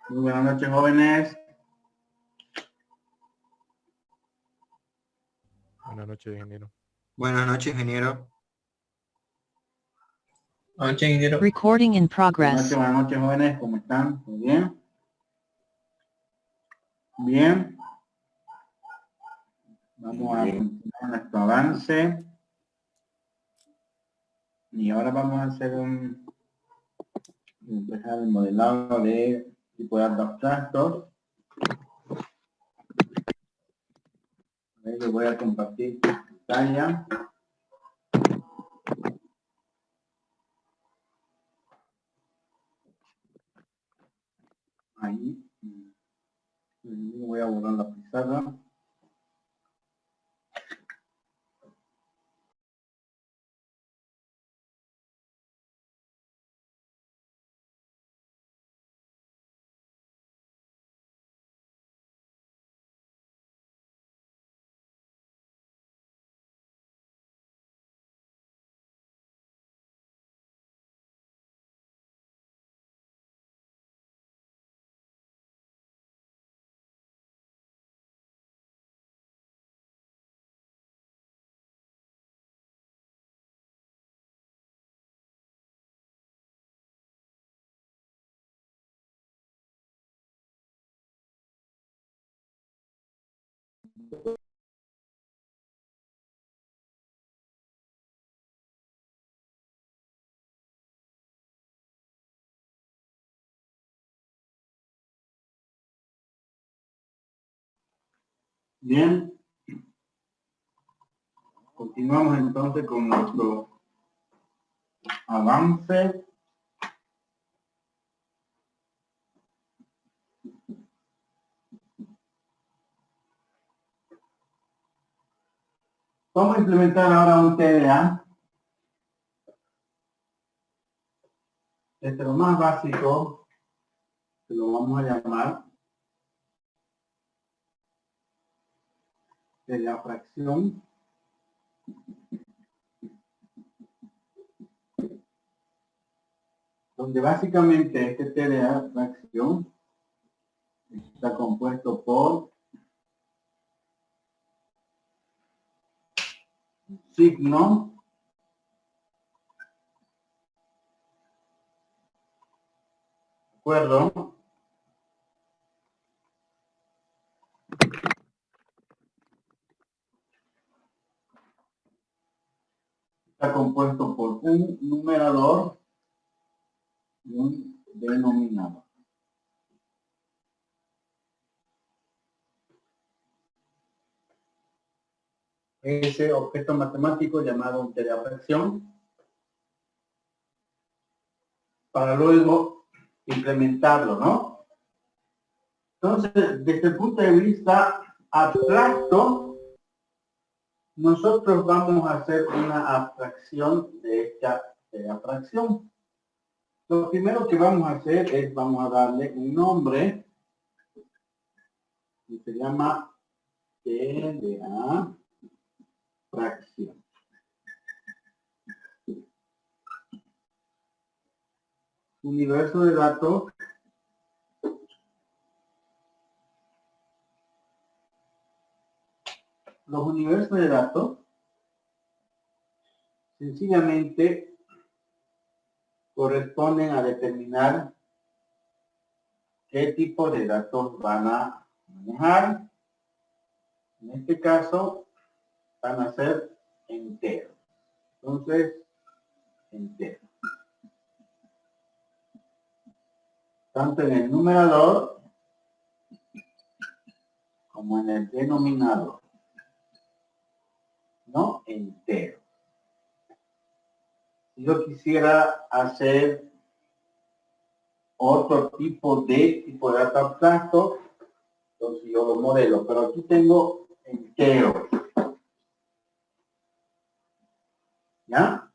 Muy buenas noches, jóvenes. Buenas noches, ingeniero. Buenas noches, ingeniero. Buenas noches, ingeniero. Recording in progress. Buenas noches, jóvenes. ¿Cómo están? ¿Muy bien? Bien. Vamos a continuar nuestro avance. Y ahora vamos a hacer empezar el modelado de tipo de datos abstractos. Les voy a compartir pantalla. Ahí. Voy a borrar la pizarra. Bien. Continuamos entonces con nuestro avance. Vamos a implementar ahora un TDA. Este es lo más básico, que lo vamos a llamar TDA fracción. Donde básicamente este TDA fracción está compuesto por signo, ¿de acuerdo? Está compuesto por un numerador y un denominador. Ese objeto matemático llamado un TDA fracción, para luego implementarlo, ¿no? Entonces, desde el punto de vista abstracto, nosotros vamos a hacer una abstracción de esta fracción. Lo primero que vamos a hacer es, vamos a darle un nombre que se llama TDA fracción. Universo de datos los universos de datos sencillamente corresponden a determinar qué tipo de datos van a manejar. En este caso van a ser enteros. Entonces, enteros. Tanto en el numerador como en el denominador. ¿No? Entero. Si yo quisiera hacer otro tipo de dato abstracto, entonces yo lo modelo, pero aquí tengo enteros. ¿Ya?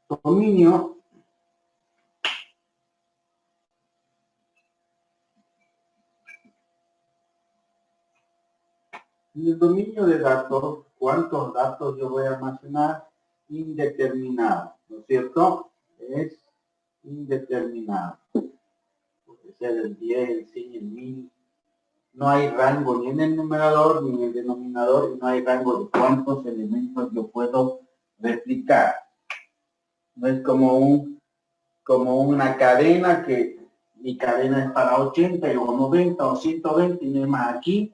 Dominio en el dominio de datos, ¿cuántos datos yo voy a almacenar? Indeterminado, ¿no es cierto? Es indeterminado. puede ser el 10, el 100, el 1000. No hay rango ni en el numerador ni en el denominador, y no hay rango de cuántos elementos yo puedo replicar. No es como una cadena que mi cadena es para 80 o 90 o 120 y no es más. Aquí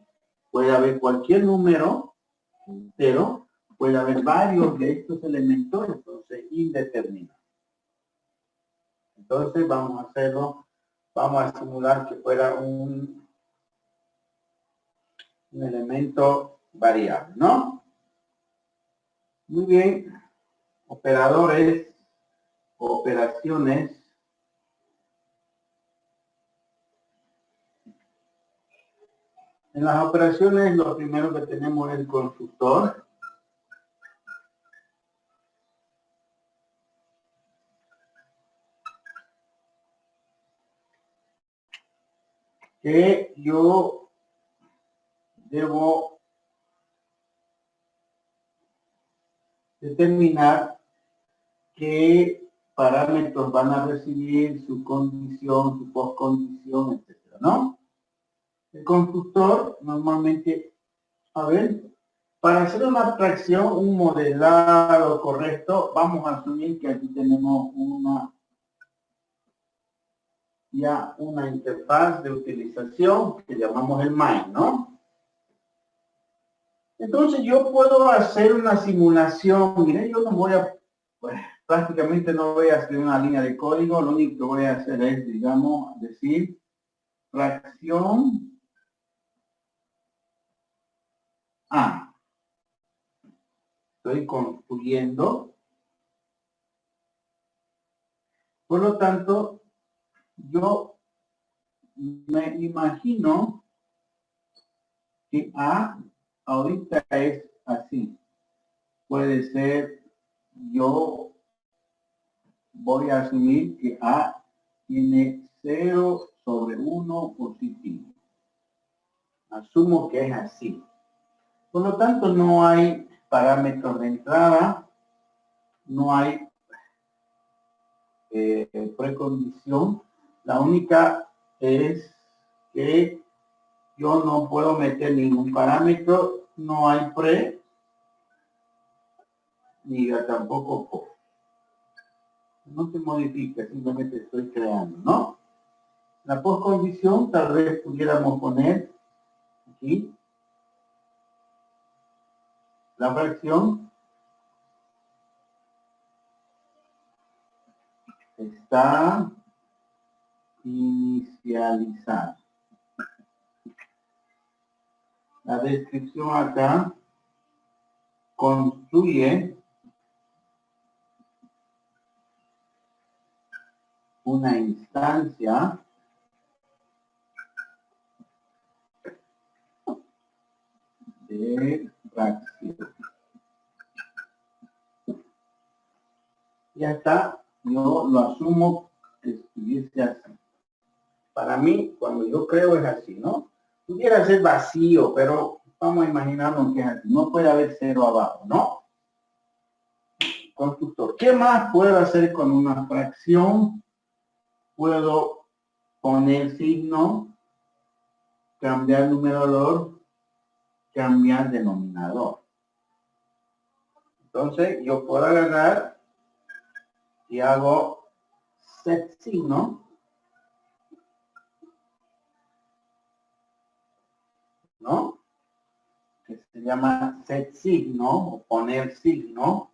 puede haber cualquier número entero, puede haber varios de estos elementos, entonces indeterminado. Entonces vamos a hacerlo, vamos a simular que fuera un elemento variable, ¿no? Muy bien, operadores, operaciones. En las operaciones lo primero que tenemos es el constructor. Que yo debo determinar qué parámetros van a recibir, su condición, su postcondición, etcétera, ¿no? El constructor normalmente, a ver, para hacer una abstracción, un modelado correcto, vamos a asumir que aquí tenemos una interfaz de utilización que llamamos el main, ¿no? Entonces yo puedo hacer una simulación. Miren, yo no voy a, pues, prácticamente no voy a hacer una línea de código, lo único que voy a hacer es, digamos, decir fracción A. Estoy construyendo. Por lo tanto, yo me imagino que A ahorita es así. Puede ser, yo voy a asumir que A tiene 0/1 positivo. Asumo que es así. Por lo tanto, no hay parámetros de entrada, no hay precondición. La única es que yo no puedo meter ningún parámetro, no hay pre, ni tampoco post. No se modifica, simplemente estoy creando, ¿no? La postcondición tal vez pudiéramos poner aquí la fracción está inicializada. La descripción acá construye una instancia de fracción. Ya está, yo lo asumo que estuviese así. Para mí, cuando yo creo es así, ¿no? Pudiera ser vacío, pero vamos a imaginarnos que es así. No puede haber cero abajo, ¿no? Constructor. ¿Qué más puedo hacer con una fracción? Puedo poner signo, cambiar numerador, cambiar denominador. Entonces, yo puedo agarrar y hago set signo, ¿no? Que se llama set signo o poner signo.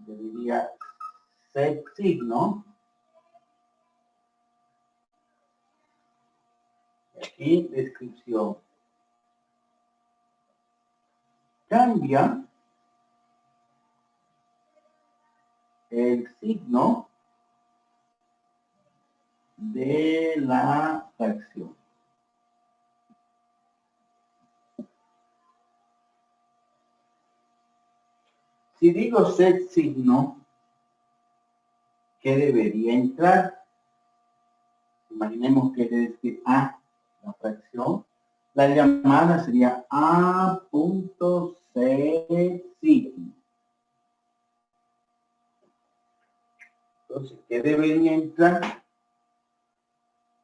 Yo diría set signo. Aquí descripción. Cambia el signo de la fracción. Si digo set signo, ¿qué debería entrar? Imaginemos que desde A, la fracción, la llamada sería A.set signo. Entonces, ¿qué debería entrar?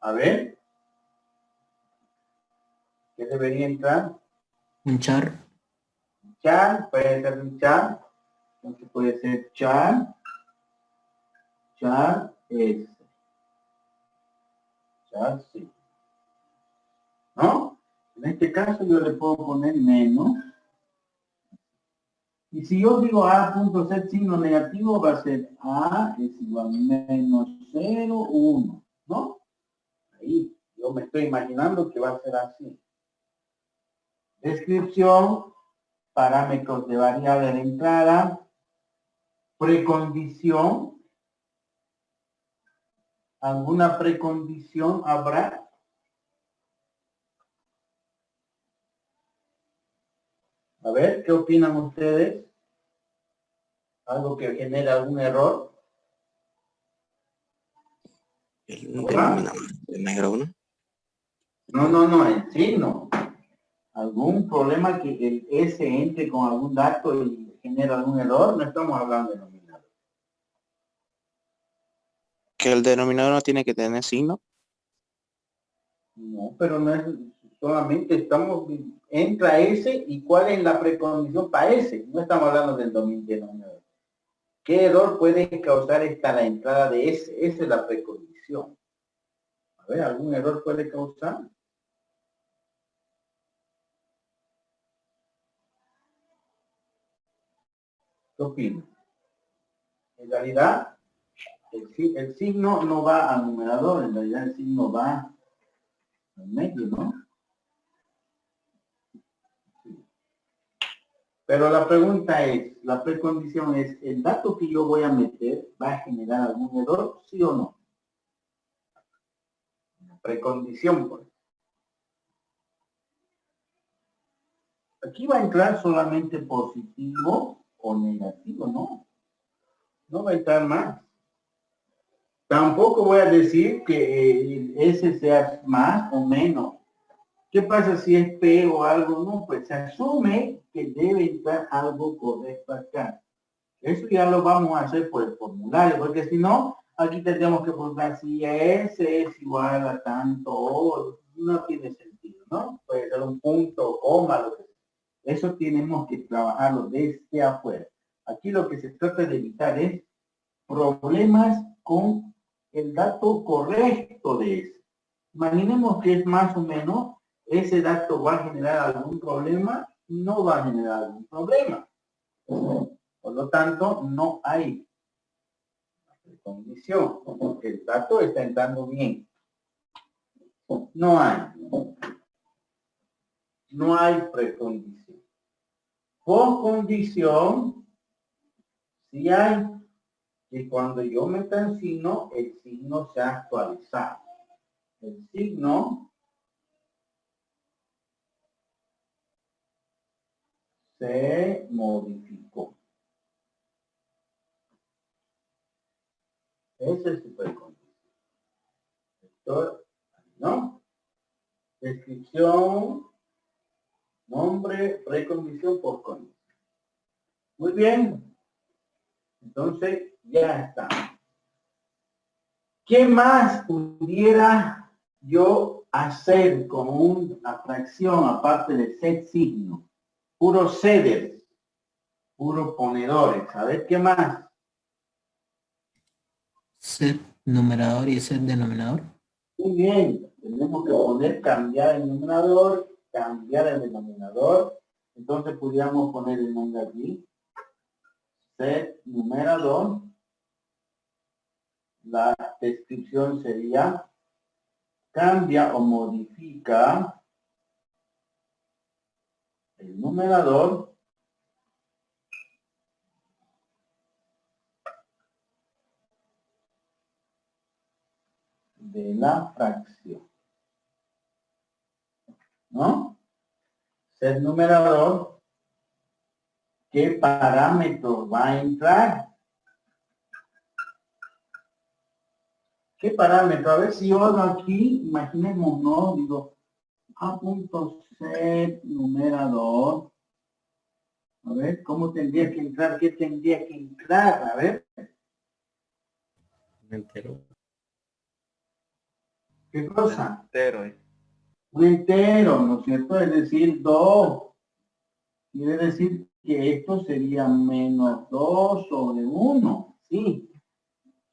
A ver. ¿Qué debería entrar? Un char. Char, puede ser un char. Entonces puede ser char. Char es. Char sí. ¿No? En este caso yo le puedo poner menos. Y si yo digo A punto ser signo negativo, va a ser A es igual a menos 0, 1, ¿no? Ahí, yo me estoy imaginando que va a ser así. Descripción, parámetros de variable de entrada, precondición. ¿Alguna precondición habrá? A ver, ¿qué opinan ustedes? ¿Algo que genera algún error? El denominador de negro, ¿no? No, el signo. ¿Algún problema que el S entre con algún dato y genera algún error? No estamos hablando de denominador. Que el denominador no tiene que tener signo. No, pero no es solamente entra S y cuál es la precondición para S. No estamos hablando del denominador. ¿Qué error puede causar la entrada de S? Esa es la precondición. A ver, ¿algún error puede causar? ¿Qué opinan? En realidad, el signo no va al numerador, en realidad el signo va al medio, ¿no? Pero la pregunta es, la precondición es, ¿el dato que yo voy a meter va a generar algún error, sí o no? Precondición, pues. Aquí va a entrar solamente positivo o negativo, ¿no? No va a entrar más. Tampoco voy a decir que ese sea más o menos. ¿Qué pasa si es P o algo? No, pues se asume que debe entrar algo correcto acá. Eso ya lo vamos a hacer por el formulario, porque si no, aquí tendríamos que poner si S es igual a tanto, o no tiene sentido, ¿no? Puede ser un punto, coma, lo que sea. Eso tenemos que trabajarlo desde afuera. Aquí lo que se trata de evitar es problemas con el dato correcto de eso. Imaginemos que es más o menos, ese dato va a generar algún problema, no va a generar algún problema. Por lo tanto, no hay condición, porque el dato está entrando bien. No hay precondición. Poscondición, sí hay, que cuando yo meta el signo se ha actualizado. El signo se modificó. Esa es su precondición. ¿No? Descripción, nombre, precondición, poscondición. Muy bien. Entonces, ya está. ¿Qué más pudiera yo hacer con una fracción aparte de set signo? Puro sedes, puro ponedores. A ver, ¿qué más? Set numerador y set denominador. Muy bien. Tenemos que poner cambiar el numerador, cambiar el denominador. Entonces podríamos poner el nombre aquí. Set numerador. La descripción sería cambia o modifica el numerador de la fracción. ¿No? Set numerador, ¿qué parámetro va a entrar? ¿Qué parámetro? A ver si yo hago aquí, imaginemos, ¿no? Digo, A.set numerador. A ver, ¿cómo tendría que entrar? ¿Qué tendría que entrar? A ver. Entero. ¿Qué cosa? Entero. Un entero, ¿no es cierto? Es decir, 2. Quiere decir que esto sería menos 2 sobre 1. Sí,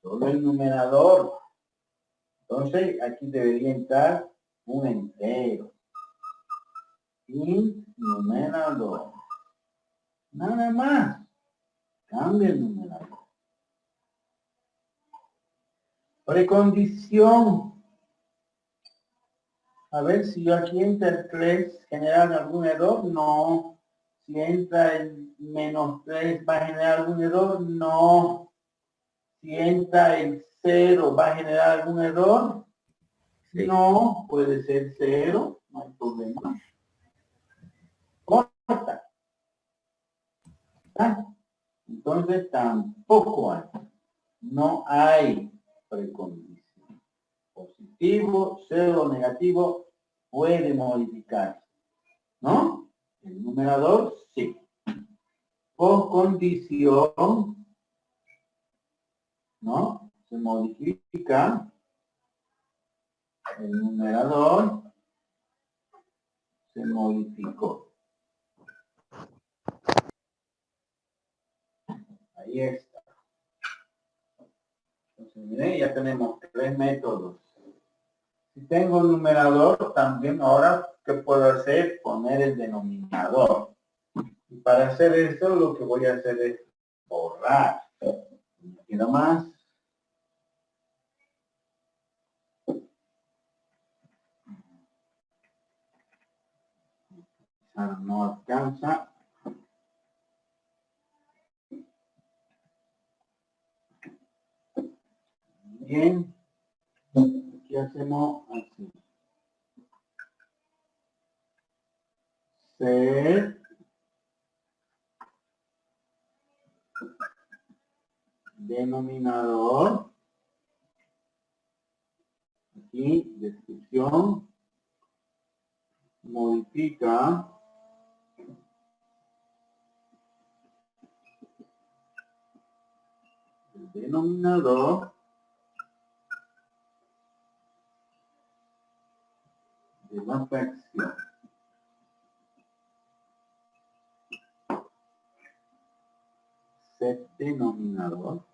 solo el numerador. Entonces, aquí debería entrar un entero. Y numerador. Nada más. Cambia el numerador. Precondición. A ver si yo aquí entra el 3, ¿genera algún error? No. Si entra el menos 3, ¿va a generar algún error? No. Si entra el 0, ¿va a generar algún error? Sí. No, puede ser 0, no hay problema. Corta. ¿Ah? Entonces tampoco hay. No hay precondición. Positivo, 0, negativo, puede modificarse. ¿No? El numerador, sí. Por condición, ¿no? Se modifica el numerador, se modificó. Ahí está. Entonces, miren, ya tenemos 3 métodos. Si tengo un numerador, también ahora, ¿qué puedo hacer? Poner el denominador. Y para hacer eso, lo que voy a hacer es borrar. Queda más. No alcanza. Bien. ¿Qué hacemos así? Ser denominador. Aquí, descripción. Modifica el denominador de la fracción. Set denominador.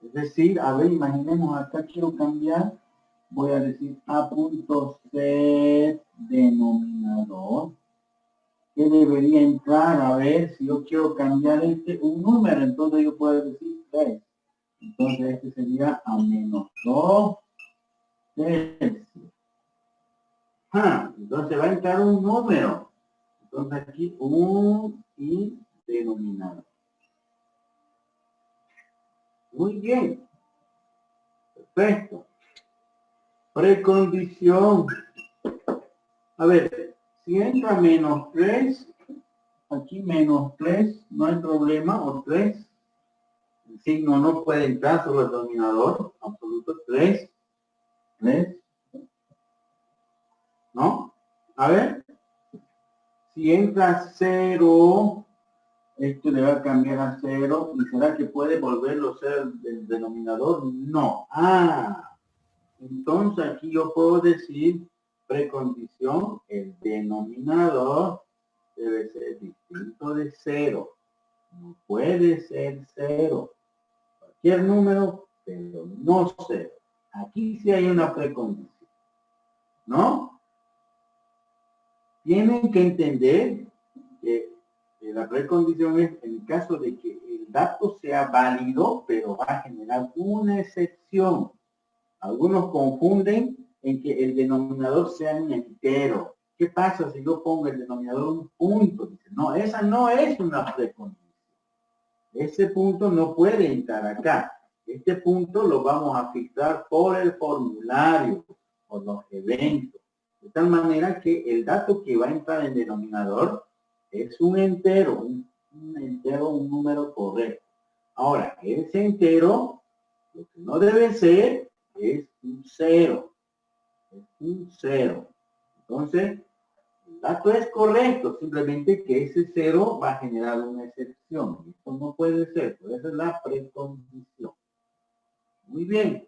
Es decir, a ver, imaginemos acá quiero cambiar, voy a decir A.set denominador. ¿Qué debería entrar? A ver, si yo quiero cambiar un número, entonces yo puedo decir 3. Entonces este sería a menos 2 tercios. Entonces va a entrar un número. Entonces aquí un y denominador. Muy bien. Perfecto. Precondición. A ver, si entra menos 3, aquí menos 3, no hay problema, o 3. El signo no puede entrar, solo el denominador, absoluto, 3. 3. ¿No? A ver, si entra 0, esto le va a cambiar a 0, ¿y será que puede volverlo a ser el denominador? No. Entonces aquí yo puedo decir precondición, el denominador debe ser distinto de 0. No puede ser 0. Cualquier número, pero no 0. Aquí sí hay una precondición. ¿No? Tienen que entender que la precondición es en el caso de que el dato sea válido, pero va a generar una excepción. Algunos confunden en que el denominador sea un entero. ¿Qué pasa si yo pongo el denominador un punto? Dicen, no, esa no es una precondición. Ese punto no puede entrar acá. Este punto lo vamos a filtrar por el formulario, por los eventos. De tal manera que el dato que va a entrar en el denominador es un entero, un número correcto. Ahora, ese entero, lo que no debe ser es un 0. Es un 0. Entonces, el dato es correcto, simplemente que ese 0 va a generar una excepción. Esto no puede ser, por eso es la precondición. Muy bien.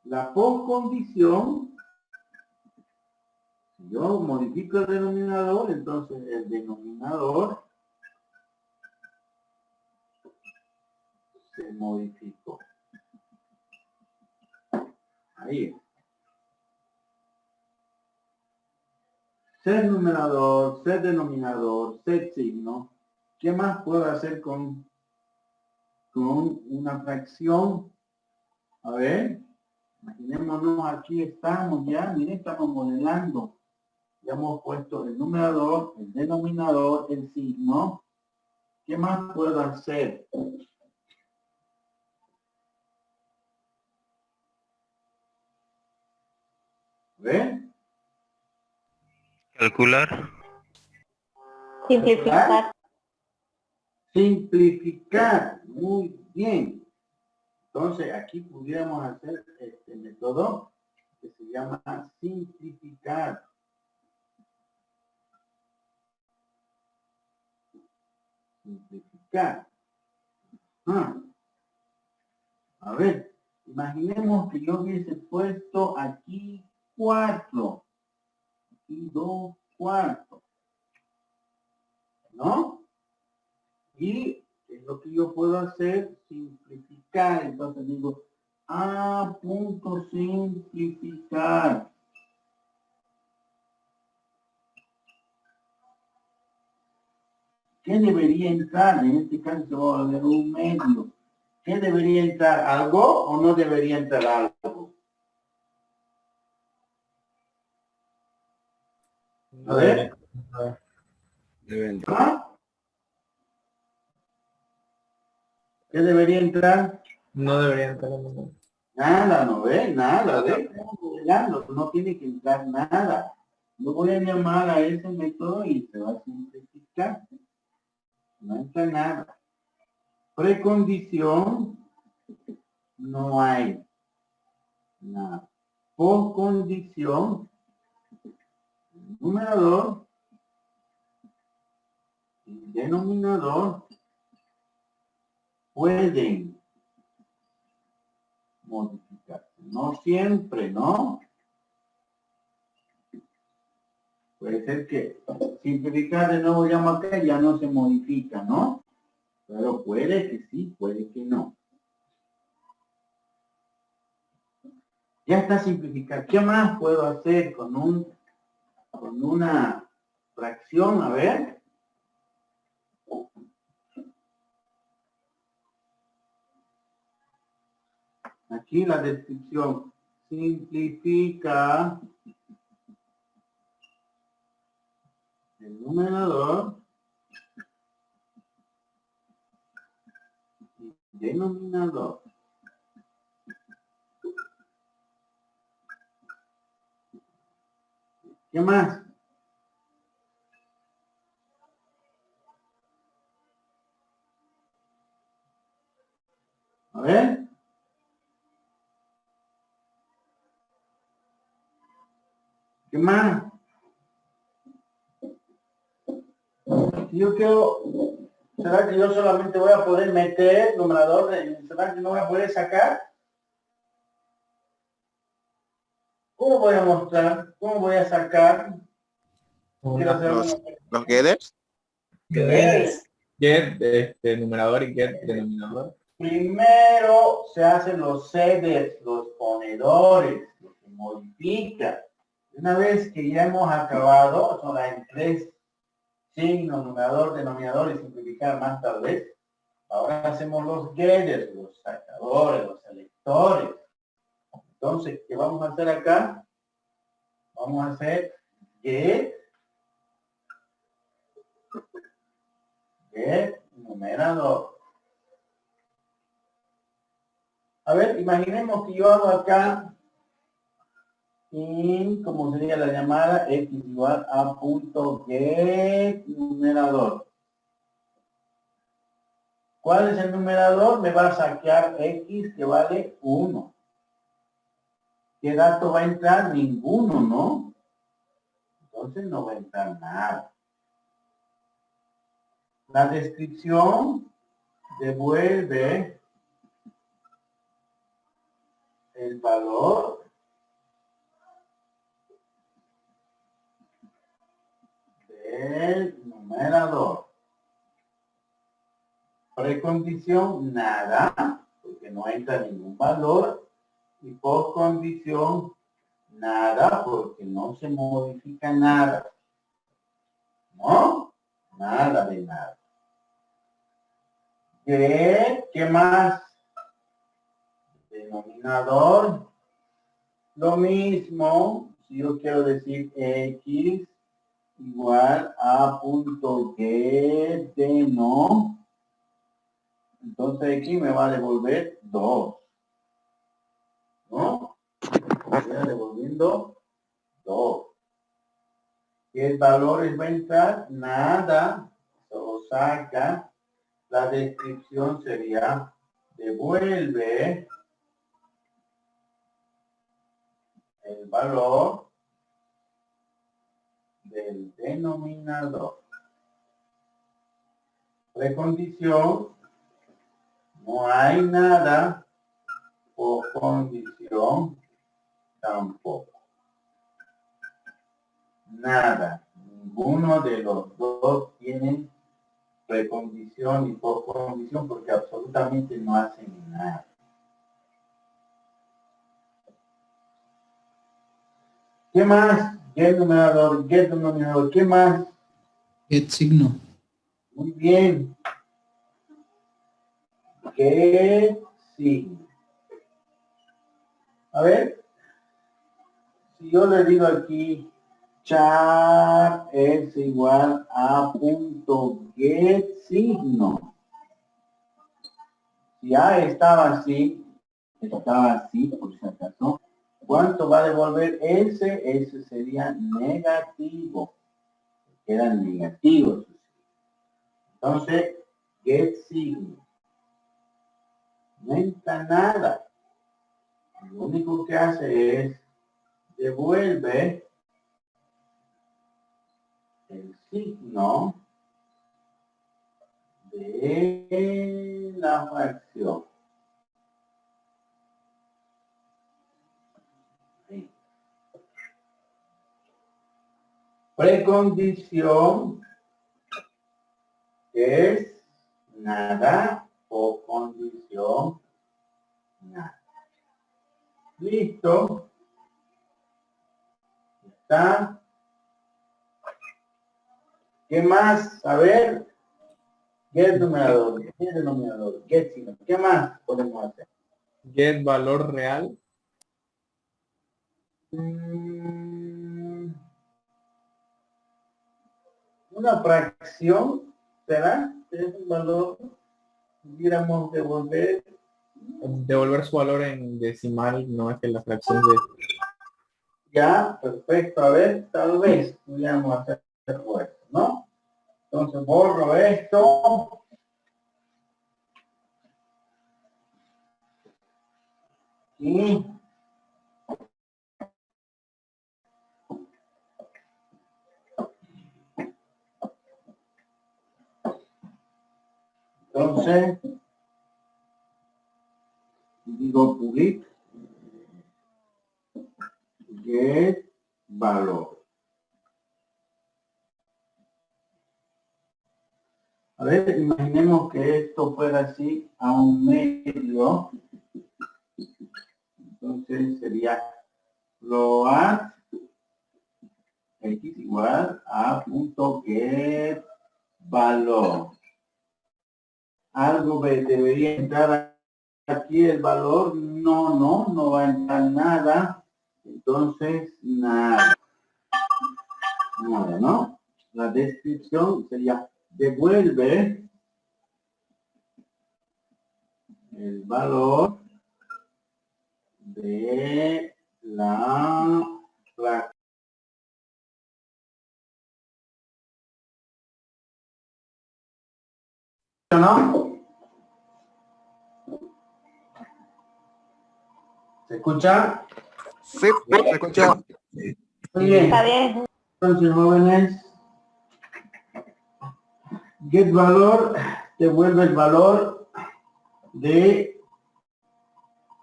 La postcondición, si yo modifico el denominador, entonces el denominador se modificó. Ahí. Ser numerador, ser denominador, ser signo. ¿Qué más puedo hacer con una fracción? A ver, imaginémonos, aquí estamos ya, miren, estamos modelando. Ya hemos puesto el numerador, el denominador, el signo. ¿Qué más puedo hacer? ¿Ve? Calcular. Simplificar. Simplificar. Muy bien. Entonces, aquí pudiéramos hacer este método que se llama simplificar. Simplificar. A ver, imaginemos que yo hubiese puesto aquí 4 y 2 cuartos, ¿no? Y es lo que yo puedo hacer, simplificar. Entonces digo, punto simplificar. ¿Qué debería entrar? En este caso va a haber un medio. ¿Qué debería entrar? ¿Algo o no debería entrar algo? A ver. Debe entrar. ¿Ah? ¿Qué debería entrar? No debería entrar en ningún. Nada, no ve, nada, ve. Estamos modelando, no tiene que entrar nada. Yo voy a llamar a ese método y se va a simplificar. No entra nada. Precondición, no hay nada. Postcondición, numerador y denominador pueden modificarse. No siempre, ¿no? Puede ser que simplificar de nuevo llamo acá ya no se modifica, ¿no? Pero puede que sí, puede que no. Ya está simplificado. ¿Qué más puedo hacer con una fracción? A ver. Aquí la descripción. Simplifica el numerador y denominador. ¿Qué más? A ver. ¿Qué más? Si yo quiero, ¿será que yo solamente voy a poder meter numerador? ¿Será que no voy a poder sacar? ¿Cómo voy a mostrar? ¿Cómo voy a sacar? Quiero hacer Los getters. Get, numerador y get denominador. Primero se hacen los setters, los ponedores, lo que modifica. Una vez que ya hemos acabado, son las 3 signos, numerador, denominador y simplificar más tal vez. Ahora hacemos los getters, los sacadores, los selectores. Entonces, ¿qué vamos a hacer acá? Vamos a hacer get numerador. A ver, imaginemos que yo hago acá y como sería la llamada x igual a punto get numerador. ¿Cuál es el numerador? Me va a sacar x que vale 1. ¿Qué dato va a entrar? Ninguno, ¿no? Entonces no va a entrar nada. La descripción devuelve el valor del numerador. Precondición, nada, porque no entra ningún valor. Y postcondición, nada, porque no se modifica nada. ¿No? Nada de nada. ¿Qué más? Denominador. Lo mismo, si yo quiero decir x igual a punto get de no, entonces aquí me va a devolver 2. ¿No? Me va devolviendo 2. ¿Qué valores va a entrar? Nada. Solo saca. La descripción sería devuelve el valor del denominador. Precondición, no hay nada. Postcondición, tampoco. Nada. Ninguno de los dos tienen precondición y postcondición porque absolutamente no hacen nada. ¿Qué más? Get numerador, get denominador. ¿Qué más? Get signo. Muy bien. Get signo. A ver. Si yo le digo aquí char es igual a punto get signo. Si A estaba así por si acaso. ¿Cuánto va a devolver ese? Ese sería negativo. Quedan negativos. Entonces, get signo. No entra nada. Lo único que hace es devuelve el signo de la fracción. Ahí. Precondición es nada o condición nada. Listo. Está. ¿Qué más? A ver. Get numerador, get denominador, get signo. ¿Qué más podemos hacer? Get valor real. Una fracción, ¿será? Es un valor, pudiéramos devolver. Devolver su valor en decimal, no es que la fracción de... Ya, perfecto. A ver, tal vez pudiéramos hacer esto, ¿no? Entonces borro esto. Y entonces digo public get valor. A ver, imaginemos que esto fuera así a un medio. Entonces sería float x igual a punto get valor. Algo debería entrar aquí el valor. No va a entrar nada. Entonces, nada. Nada, ¿no? La descripción sería devuelve el valor de la fracción. ¿No? ¿Se escucha? Sí, se escucha. Muy bien. Está bien. Entonces, jóvenes, get valor devuelve el valor de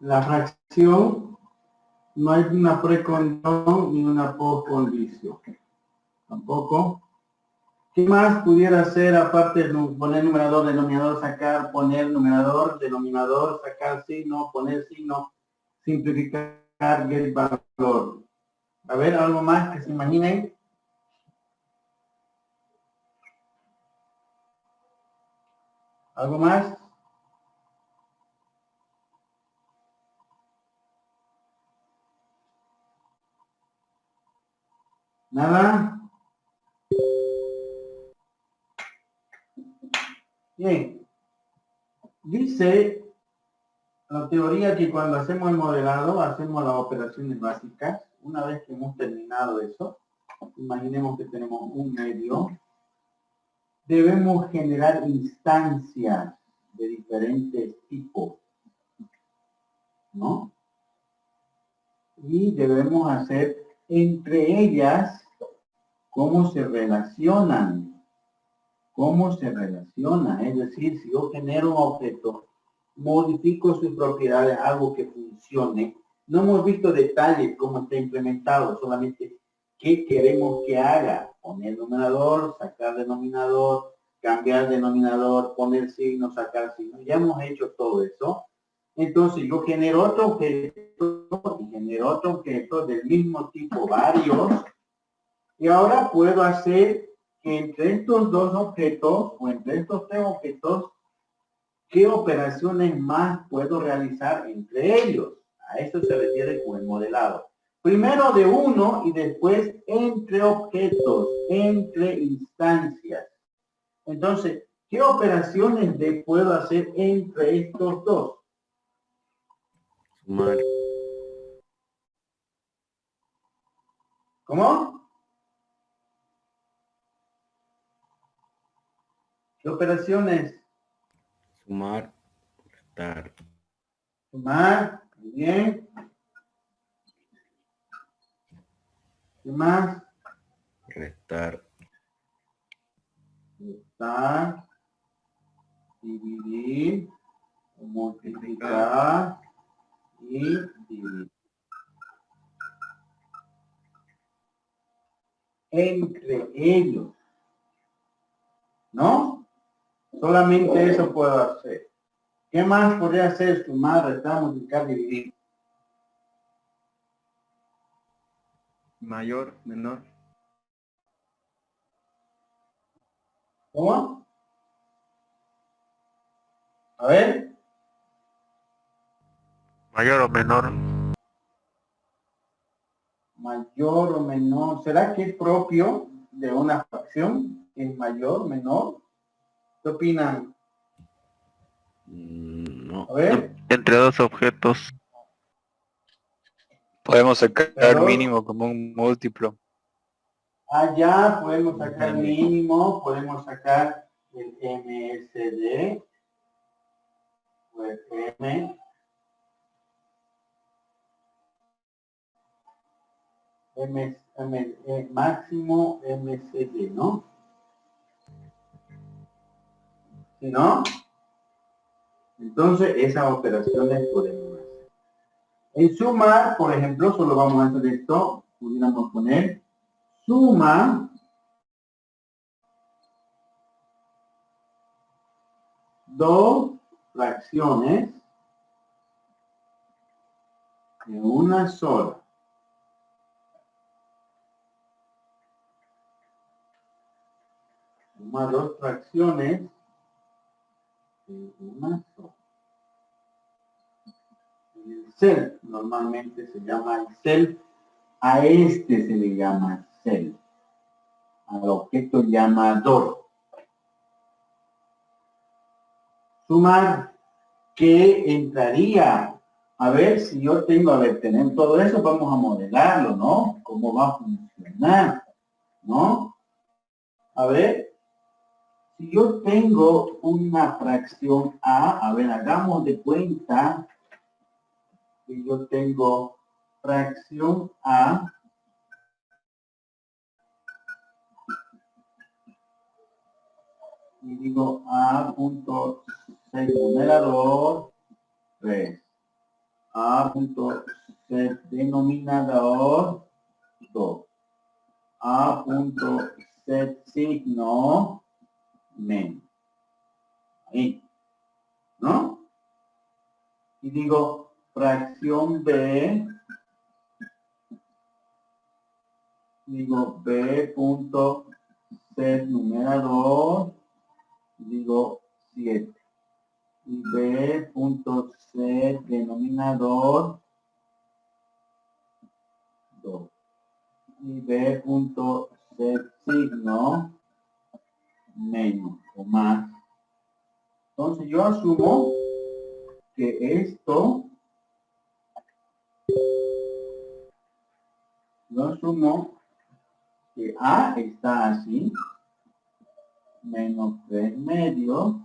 La fracción no hay una precondición ni una postcondición. Tampoco. ¿Qué más pudiera ser aparte de poner numerador, denominador, sacar, poner numerador, denominador, sacar signo, poner signo, simplificar el valor? A ver, algo más que se imaginen. ¿Algo más? ¿Nada? Bien. Dice la teoría que cuando hacemos el modelado, hacemos las operaciones básicas. Una vez que hemos terminado eso, imaginemos que tenemos un medio, debemos generar instancias de diferentes tipos, ¿no? Y debemos hacer entre ellas cómo se relacionan. ¿Cómo se relaciona? Es decir, si yo genero un objeto, modifico sus propiedades, algo que funcione. No hemos visto detalles cómo está implementado, solamente qué queremos que haga. Poner numerador, sacar denominador, cambiar denominador, poner signo, sacar signo. Ya hemos hecho todo eso. Entonces yo genero otro objeto y genero otro objeto del mismo tipo, varios. Y ahora puedo hacer que entre estos dos objetos o entre estos tres objetos, ¿qué operaciones más puedo realizar entre ellos? A eso se refiere con el modelado. Primero de uno y después entre objetos, entre instancias. Entonces, ¿qué operaciones puedo hacer entre estos dos? Sumar. ¿Cómo? ¿Qué operaciones? Sumar. Restar. Sumar, muy bien. ¿Qué más? Restar. Restar, dividir, multiplicar y dividir. Entre ellos, ¿no? Solamente eso puedo hacer. ¿Qué más podría hacer? Sumar, restar, multiplicar, dividir. Mayor, menor. ¿Cómo? A ver. Mayor o menor. Mayor o menor. ¿Será que es propio de una fracción? ¿Es mayor, menor? ¿Qué opinan? No. A ver. Entre dos objetos. Podemos sacar Pero, mínimo como un múltiplo. allá podemos sacar mínimo, podemos sacar el MSD, pues máximo MCD, ¿no? ¿Sí, no? Entonces, esas operaciones podemos hacer. En sumar, por ejemplo, solo vamos a hacer esto, pudiéramos poner suma dos fracciones de una sola. Suma dos fracciones de una sola. El self normalmente se llama el self, a este se le llama self, al objeto llamador. Sumar, ¿qué entraría? A ver, si yo tengo, a ver, tener todo eso, vamos a modelarlo, ¿no? ¿Cómo va a funcionar? ¿No? A ver, si yo tengo una fracción A, ver, hagamos de cuenta que yo tengo fracción A y digo A punto numerador 3. A punto ser denominador 2. A punto ser signo menos. Ahí. ¿No? Y digo fracción B. Digo B punto ser numerador. Digo 7. Y B punto ser denominador 2. Y B punto ser signo menos o más. Entonces yo asumo que esto, yo asumo que A está así, menos 3 medios,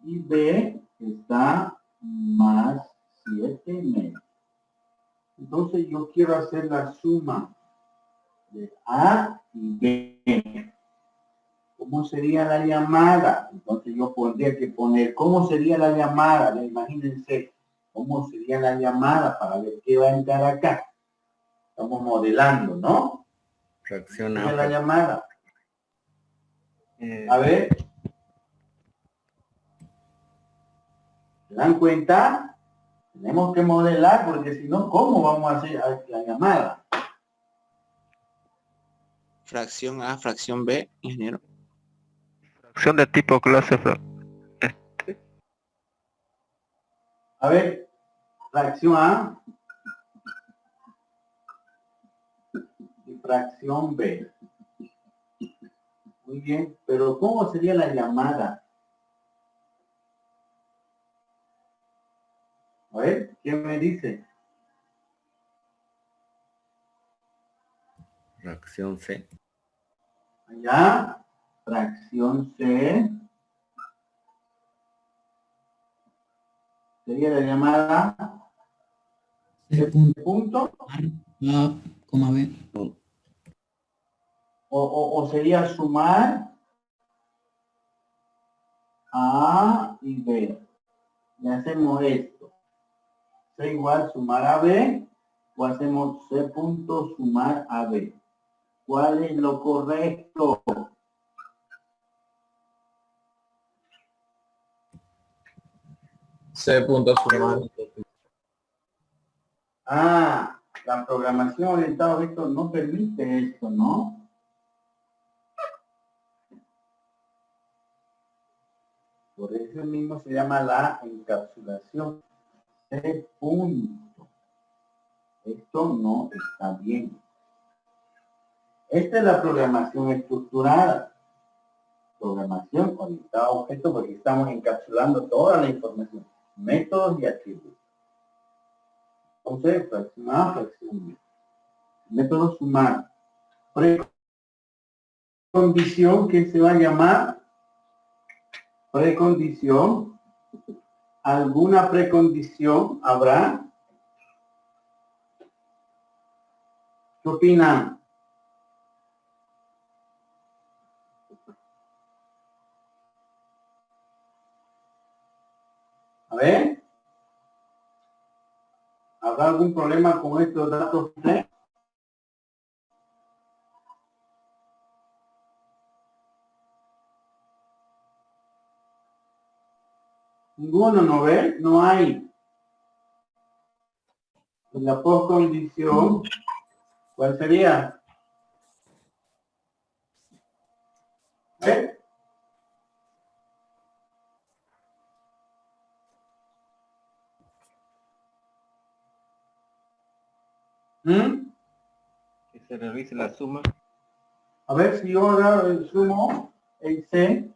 y B está más 7 medios. Entonces yo quiero hacer la suma de A y B. ¿Cómo sería la llamada? Entonces yo tendría que poner, ¿cómo sería la llamada? Imagínense, ¿cómo sería la llamada para ver qué va a entrar acá? Estamos modelando, ¿no? Fracción ¿Qué es A. la llamada? A ver. ¿Se dan cuenta? Tenemos que modelar porque si no, ¿cómo vamos a hacer la llamada? Fracción A, fracción B, ingeniero. Fracción de tipo clase. A ver, fracción A y fracción B. Muy bien, pero ¿cómo sería la llamada? A ver, ¿quién me dice? Fracción C. Allá, fracción C. Sería la llamada C punto A, coma B. o sería sumar A y B. Y hacemos esto. C igual sumar a B o hacemos C punto sumar a B. ¿Cuál es lo correcto? C punto sumar. Ah, la programación orientada a objetos no permite esto, ¿no? Por eso mismo se llama la encapsulación. C punto. Esto no está bien. Esta es la programación estructurada. Programación orientada a objetos porque estamos encapsulando toda la información. Métodos y atributos. Entonces, fracción A, fracción B. Método sumar. Precondición que se va a llamar precondición. ¿Alguna precondición habrá? ¿Qué opinan? A ver. ¿Habrá algún problema con estos datos? Ninguno, ¿no ve? No hay. En la postcondición, ¿cuál sería? ¿Ve? Que se revise la suma. A ver si yo ahora sumo el C,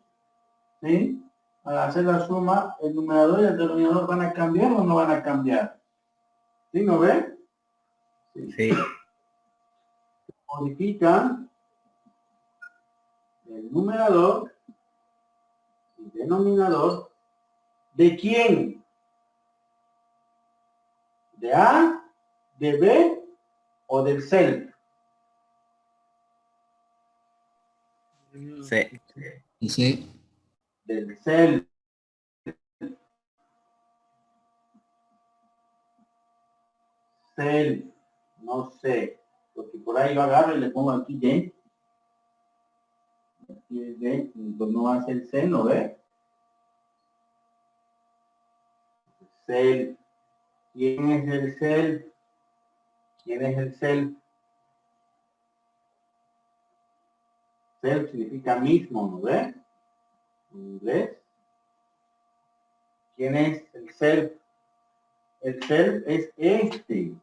¿sí? Al hacer la suma, el numerador y el denominador van a cambiar o no van a cambiar. ¿Sí? ¿No ve? Sí. Modifican el numerador y denominador. ¿De quién? ¿De A, de B o del self? C. C. Del self. self, no sé, porque por ahí yo agarro y le pongo aquí de, pues no va a ser seno, ¿ve? Self. ¿Quién es el self? ¿Quién es el self? Self significa mismo, ¿no ve? En inglés. ¿Quién es el self? El self es este.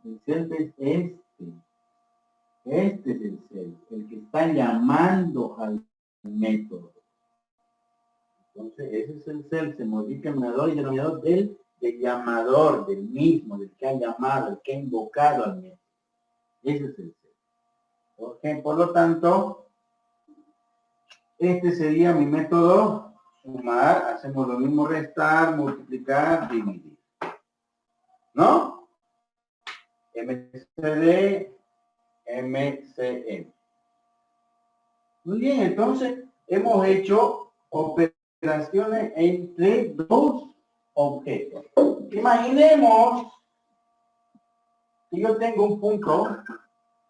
El self es este. Este es el self, el que está llamando al método. Entonces, ese es el self, se modifica el numerador y denominador del llamador, del mismo, del que ha llamado, el que ha invocado al método. Ese es el self. Okay, por lo tanto, este sería mi método sumar, hacemos lo mismo, restar, multiplicar, dividir. ¿No? MCD, MCM. Muy bien, entonces hemos hecho operaciones entre dos objetos. Imaginemos que yo tengo un punto.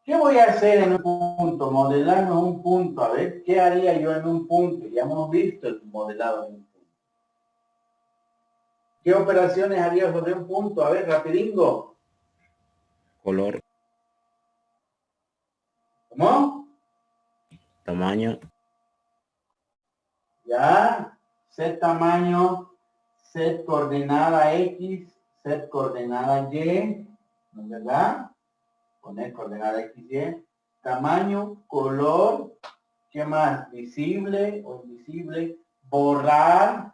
¿Qué voy a hacer en un punto? Modelarnos un punto. A ver, ¿qué haría yo en un punto? Ya hemos visto el modelado en un punto. ¿Qué operaciones haría sobre un punto? A ver, rapidingo. Color, ¿Cómo? tamaño, Ya. Set tamaño, set coordenada X, set coordenada Y. ¿No es verdad? Poner coordenada X, Y. Tamaño, color. ¿Qué más? Visible o invisible. Borrar.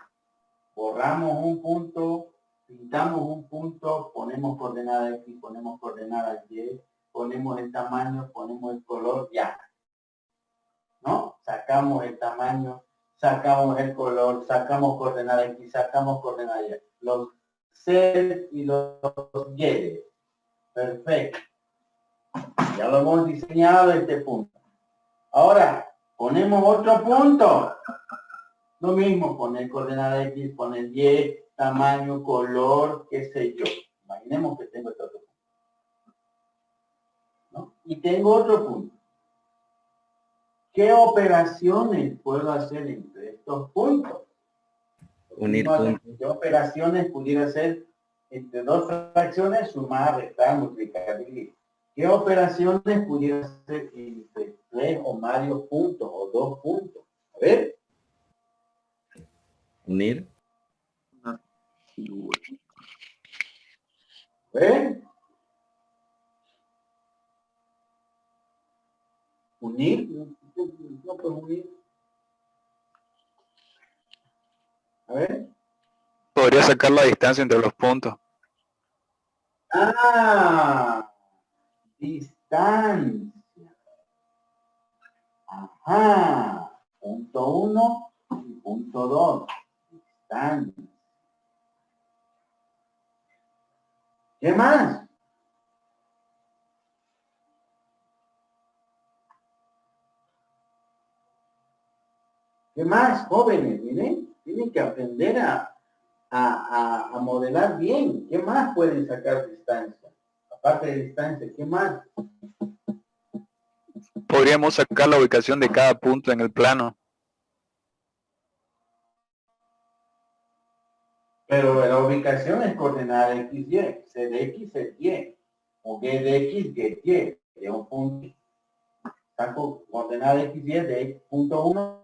Borramos un punto, pintamos un punto, ponemos coordenada X, ponemos coordenada Y, ponemos el tamaño, ponemos el color, ya. ¿No? Sacamos el tamaño, sacamos el color, sacamos coordenada X, sacamos coordenada Y. Los Z y los Y. Perfecto. Ya lo hemos diseñado este punto. Ahora, ponemos otro punto. Lo mismo, poner coordenada X, poner Y, tamaño, color, qué sé yo. Imaginemos que tengo este otro punto. ¿No? Y tengo otro punto. ¿Qué operaciones puedo hacer entre estos puntos? unir puntos, ¿Qué operaciones pudiera hacer entre dos fracciones? Sumar, restar, multiplicar, dividir. ¿Qué operaciones pudiera hacer entre tres o varios puntos o dos puntos? A ver. unir, ¿Ven? Unir, no puedo unir. A ver. Podría sacar la distancia entre los puntos. Ah, distancia. Ajá. Punto 1 y punto 2. Distancia. ¿Qué más? ¿Qué más, jóvenes? Miren, tienen que aprender a modelar bien. ¿Qué más pueden sacar distancia? Aparte de distancia, ¿qué más? Podríamos sacar la ubicación de cada punto en el plano. Pero la ubicación es coordenada X, Y. C de X es Y. O G de X, G, Y. De un punto. Saco coordenada X, Y de X punto 1.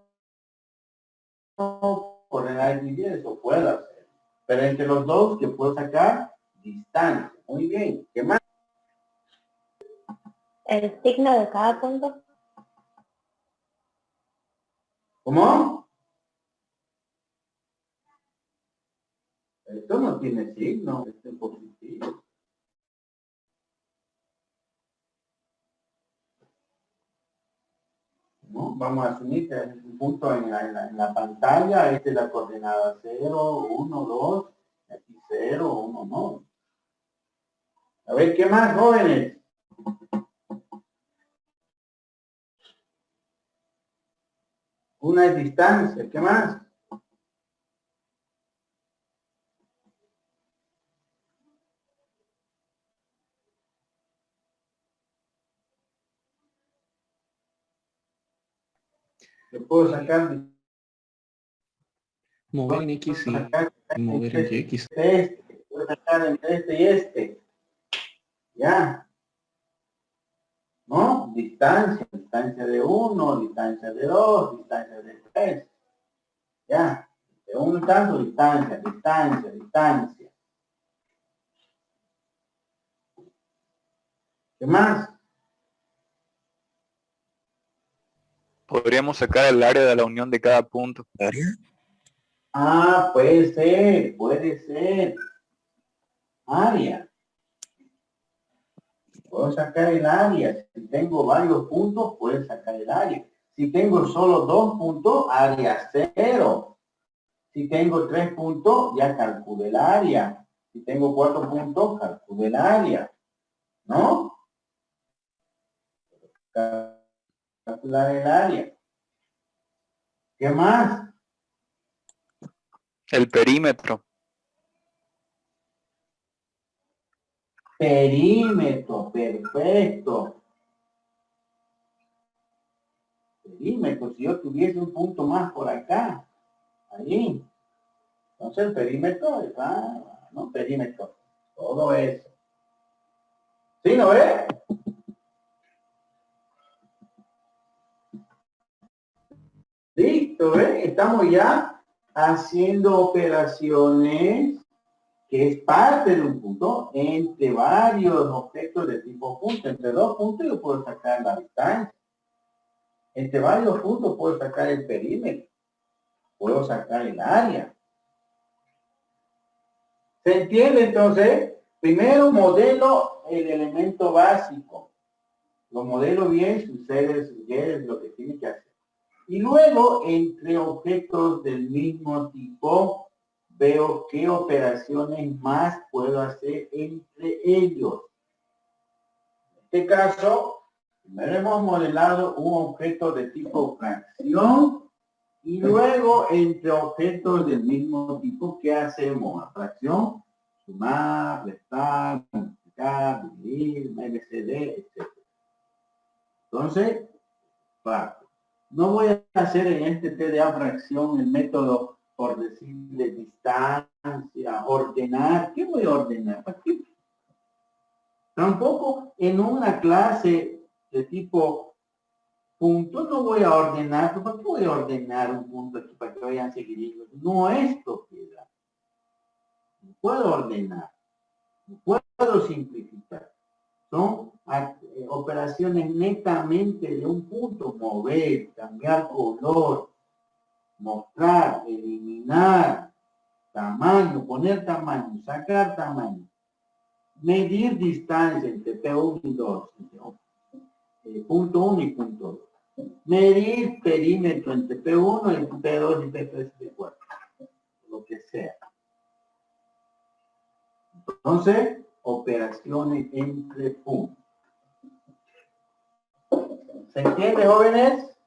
Coordenada X, Y, eso puedo hacer. Pero entre los dos, que puedo sacar? Distancia. Muy bien. ¿Qué más? El signo de cada punto. ¿Cómo? Esto no tiene signo, esto es positivo. ¿No? Vamos a asumir que hay un punto en la pantalla, esta es la coordenada 0, 1, 2, aquí 0, 1, no. A ver, ¿qué más, jóvenes? Una es distancia, ¿qué más? Yo puedo sacar, Mover en X y mover en Y. puedo sacar entre este y este. Ya. ¿No? Distancia de 1, distancia de 2, distancia de 3. Ya. De un tanto, distancia. ¿Qué más? Podríamos sacar el área de la unión de cada punto. ¿Área? Ah, puede ser. Área. Puedo sacar el área. Si tengo varios puntos, puedo sacar el área. Si tengo solo 2 puntos, área 0. Si tengo 3 puntos, ya calculo el área. Si tengo 4 puntos, calculo el área. ¿No? Calcular el área. ¿Qué más? El perímetro. Perímetro, perfecto. Perímetro, si yo tuviese un punto más por acá, allí. Entonces el perímetro está, no perímetro, todo eso. ¿Sí, no ve? Listo, ¿ve? Estamos ya haciendo operaciones que es parte de un punto entre varios objetos de tipo punto. Entre 2 puntos yo puedo sacar la distancia. Entre varios puntos puedo sacar el perímetro. Puedo sacar el área. ¿Se entiende entonces? Primero modelo el elemento básico. Lo modelo bien, sucede lo que tiene que hacer. Y luego, entre objetos del mismo tipo, veo qué operaciones más puedo hacer entre ellos. En este caso, primero hemos modelado un objeto de tipo fracción y luego entre objetos del mismo tipo, ¿qué hacemos? A fracción, sumar, restar, multiplicar, dividir, MCD, etc. Entonces, no voy a hacer en este TDA fracción el método por decirle distancia, ordenar. ¿Qué voy a ordenar? ¿Para qué? Tampoco en una clase de tipo punto no voy a ordenar. ¿Para qué voy a ordenar un punto aquí para que vayan seguidos? No es propiedad. No puedo ordenar. No puedo simplificar. Son operaciones netamente de un punto, mover, cambiar color, mostrar, eliminar, tamaño, poner tamaño, sacar tamaño, medir distancia entre P1 y 2, punto 1 y punto 2, medir perímetro entre P1 y P2 y P3 y P4, lo que sea. Entonces, operaciones entre puntos. ¿Se entiende, jóvenes?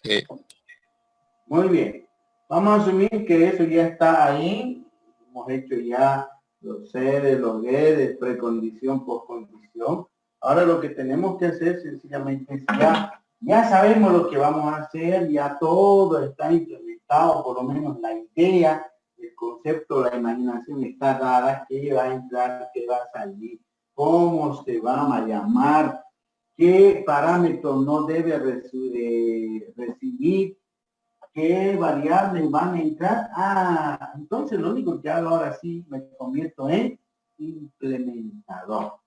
Sí. Muy bien. Vamos a asumir que eso ya está ahí. Hemos hecho ya los sedes, los guedes, precondición, postcondición. Ahora lo que tenemos que hacer sencillamente es ya sabemos lo que vamos a hacer, ya todo está implementado, por lo menos la idea, el concepto, la imaginación está dada, qué va a entrar, qué va a salir, cómo se va a llamar, qué parámetros no debe recibir, qué variables van a entrar. Entonces lo único que hago ahora sí me convierto en implementador.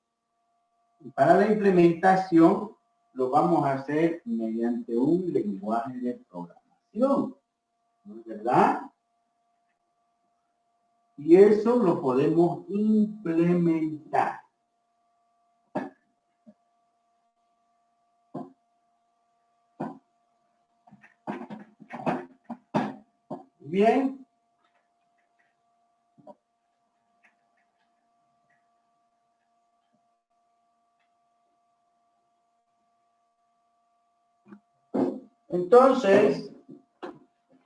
Y para la implementación lo vamos a hacer mediante un lenguaje de programación, ¿no es verdad? Y eso lo podemos implementar. Bien. Entonces,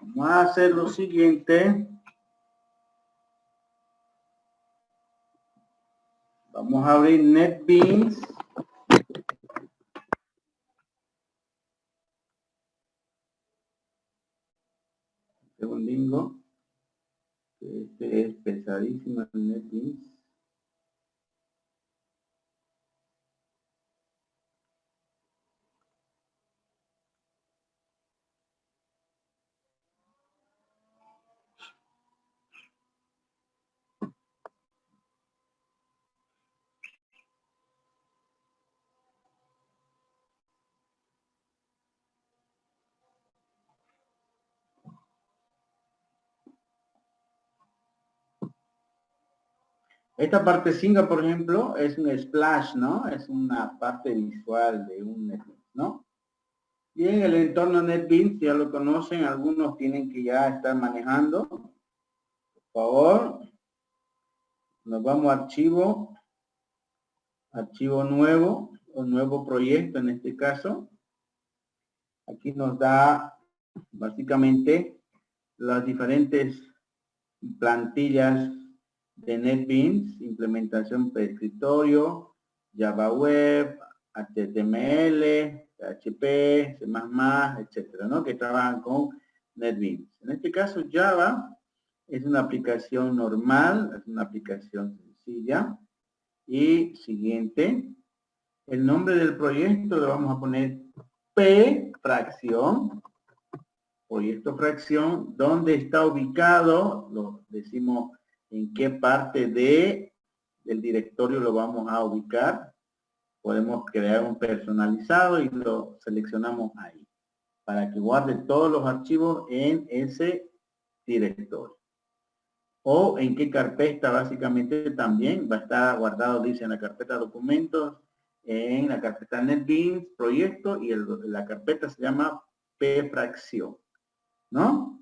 vamos a hacer lo siguiente. Vamos a abrir NetBeans. Segundingo. Este es pesadísimo el NetBeans. Esta parte 5, por ejemplo, es un splash, ¿no? Es una parte visual de un NetBeans, ¿no? Y en el entorno NetBeans, ya lo conocen, algunos tienen que ya estar manejando. Por favor, nos vamos a archivo nuevo, o nuevo proyecto en este caso. Aquí nos da básicamente las diferentes plantillas de NetBeans, implementación per escritorio, Java Web, HTML, PHP, C++, etcétera, ¿no? Que trabajan con NetBeans. En este caso, Java es una aplicación normal, es una aplicación sencilla. Y siguiente, el nombre del proyecto le vamos a poner P fracción, proyecto fracción, ¿dónde está ubicado? Lo decimos en qué parte del directorio lo vamos a ubicar. Podemos crear un personalizado y lo seleccionamos ahí, para que guarde todos los archivos en ese directorio. O en qué carpeta básicamente también va a estar guardado, dice en la carpeta documentos, en la carpeta NetBeans, proyecto, y la carpeta se llama P fracción, ¿no?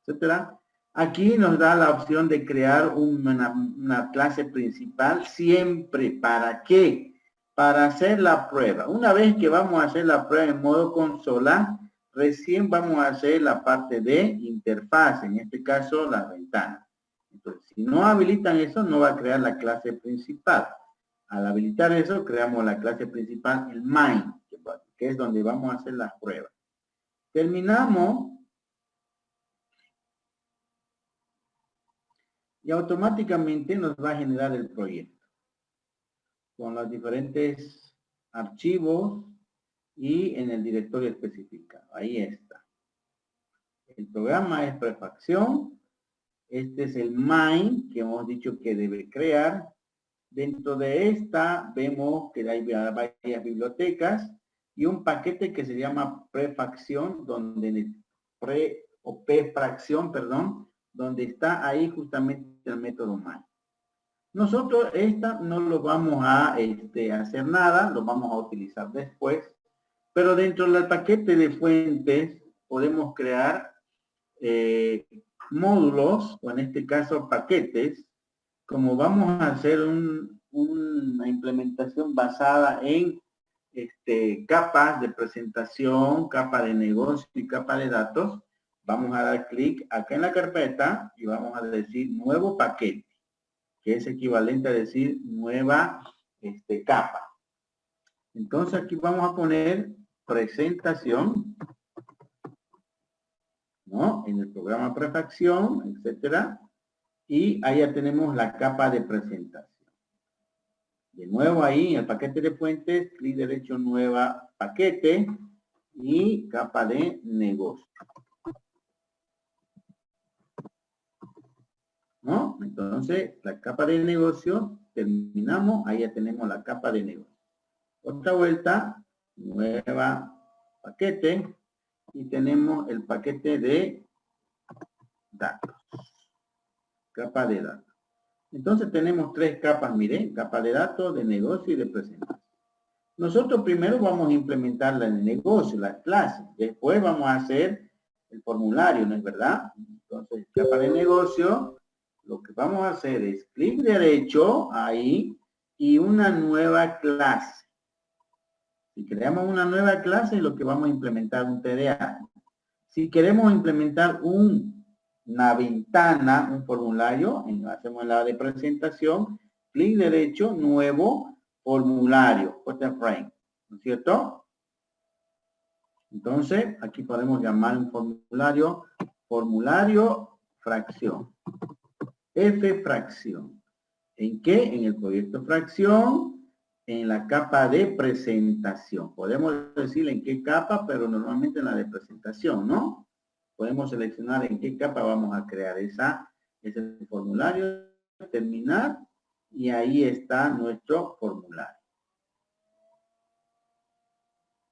Etcétera. Aquí nos da la opción de crear una clase principal siempre. ¿Para qué? Para hacer la prueba. Una vez que vamos a hacer la prueba en modo consola, recién vamos a hacer la parte de interfaz, en este caso la ventana. Entonces, si no habilitan eso, no va a crear la clase principal. Al habilitar eso, creamos la clase principal, el main, que es donde vamos a hacer las pruebas. Terminamos. Y automáticamente nos va a generar el proyecto con los diferentes archivos y en el directorio especificado. Ahí está. El programa es prefacción. Este es el main que hemos dicho que debe crear. Dentro de esta vemos que hay varias bibliotecas y un paquete que se llama prefacción, donde en el p-fracción, perdón, donde está ahí justamente el método main. Nosotros esta no lo vamos a hacer nada, lo vamos a utilizar después, pero dentro del paquete de fuentes podemos crear módulos, o en este caso paquetes, como vamos a hacer una implementación basada en capas de presentación, capa de negocio y capa de datos. Vamos a dar clic acá en la carpeta y vamos a decir nuevo paquete, que es equivalente a decir nueva capa. Entonces aquí vamos a poner presentación, ¿no? En el programa prefacción, etcétera. Y ahí ya tenemos la capa de presentación. De nuevo ahí en el paquete de fuentes, clic derecho, nueva paquete y capa de negocio. ¿No? Entonces, la capa de negocio, terminamos, ahí ya tenemos la capa de negocio. Otra vuelta, nueva paquete, y tenemos el paquete de datos. Capa de datos. Entonces tenemos tres capas, miren, capa de datos, de negocio y de presentación. Nosotros primero vamos a implementar la de negocio, las clases. Después vamos a hacer el formulario, ¿no es verdad? Entonces, capa de negocio, lo que vamos a hacer es clic derecho ahí y una nueva clase. Si creamos una nueva clase, lo que vamos a implementar un TDA. Si queremos implementar una ventana, un formulario, hacemos la de presentación, clic derecho, nuevo formulario, frame, ¿no es cierto? Entonces, aquí podemos llamar un formulario formulario, fracción. F fracción. ¿En qué? En el proyecto fracción, en la capa de presentación. Podemos decir en qué capa, pero normalmente en la de presentación, ¿no? Podemos seleccionar en qué capa vamos a crear ese formulario, terminar, y ahí está nuestro formulario.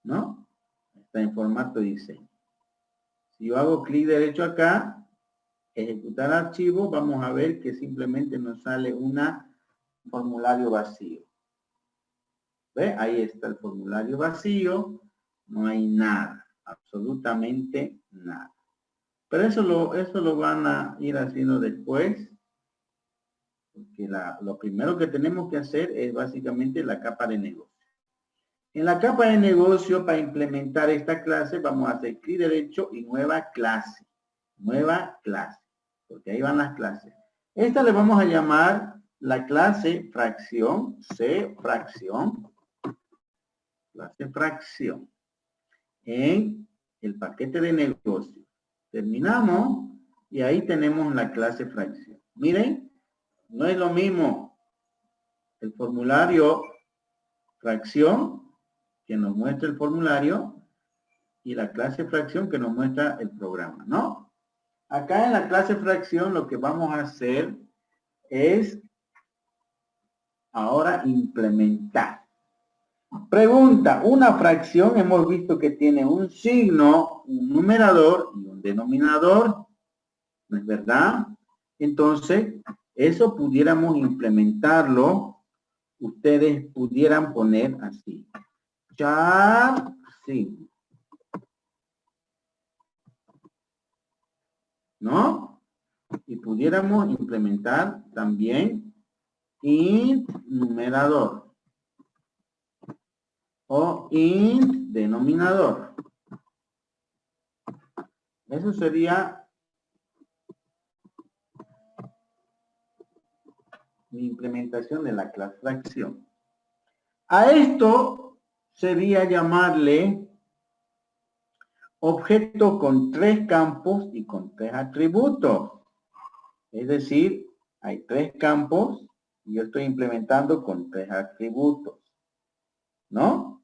¿No? Está en formato diseño. Si yo hago clic derecho acá, ejecutar archivo, vamos a ver que simplemente nos sale un formulario vacío. ¿Ve? Ahí está el formulario vacío, no hay nada, absolutamente nada. Pero eso lo van a ir haciendo después, porque lo primero que tenemos que hacer es básicamente la capa de negocio. En la capa de negocio, para implementar esta clase, vamos a hacer clic derecho y nueva clase, porque ahí van las clases. Esta le vamos a llamar la clase fracción, clase fracción, en el paquete de negocio. Terminamos y ahí tenemos la clase fracción. Miren, no es lo mismo el formulario fracción que nos muestra el formulario y la clase fracción que nos muestra el programa, ¿no? Acá en la clase fracción lo que vamos a hacer es ahora implementar. Pregunta, una fracción hemos visto que tiene un signo, un numerador y un denominador, ¿no es verdad? Entonces, eso pudiéramos implementarlo, ustedes pudieran poner así. Char, sí. ¿No? Y pudiéramos implementar también int numerador o int denominador. Eso sería mi implementación de la clase fracción. A esto sería llamarle objeto con 3 campos y con 3 atributos. Es decir, hay 3 campos y yo estoy implementando con 3 atributos. ¿No?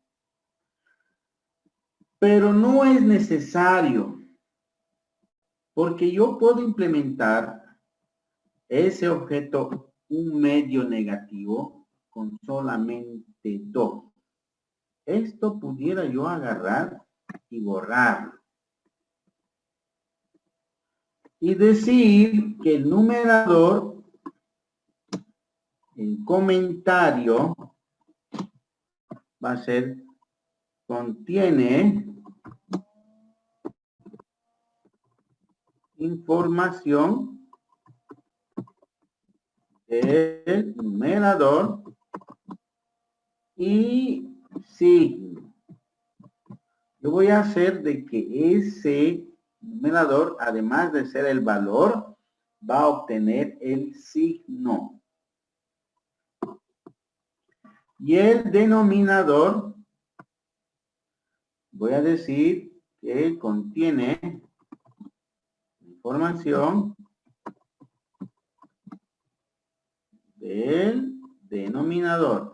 Pero no es necesario, porque yo puedo implementar ese objeto un medio negativo con solamente 2. Esto pudiera yo agarrar y borrarlo. Y decir que el numerador, el comentario, va a ser, contiene información del numerador y signo. Yo voy a hacer de que ese numerador, además de ser el valor, va a obtener el signo. Y el denominador, voy a decir que contiene información del denominador.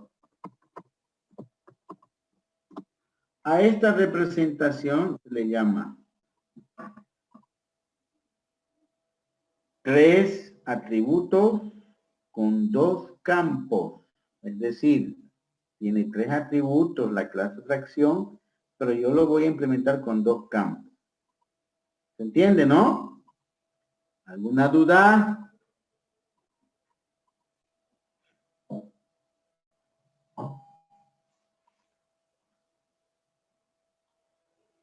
A esta representación se le llama 3 atributos con 2 campos. Es decir, tiene 3 atributos la clase fracción, pero yo lo voy a implementar con 2 campos. ¿Se entiende, no? ¿Alguna duda?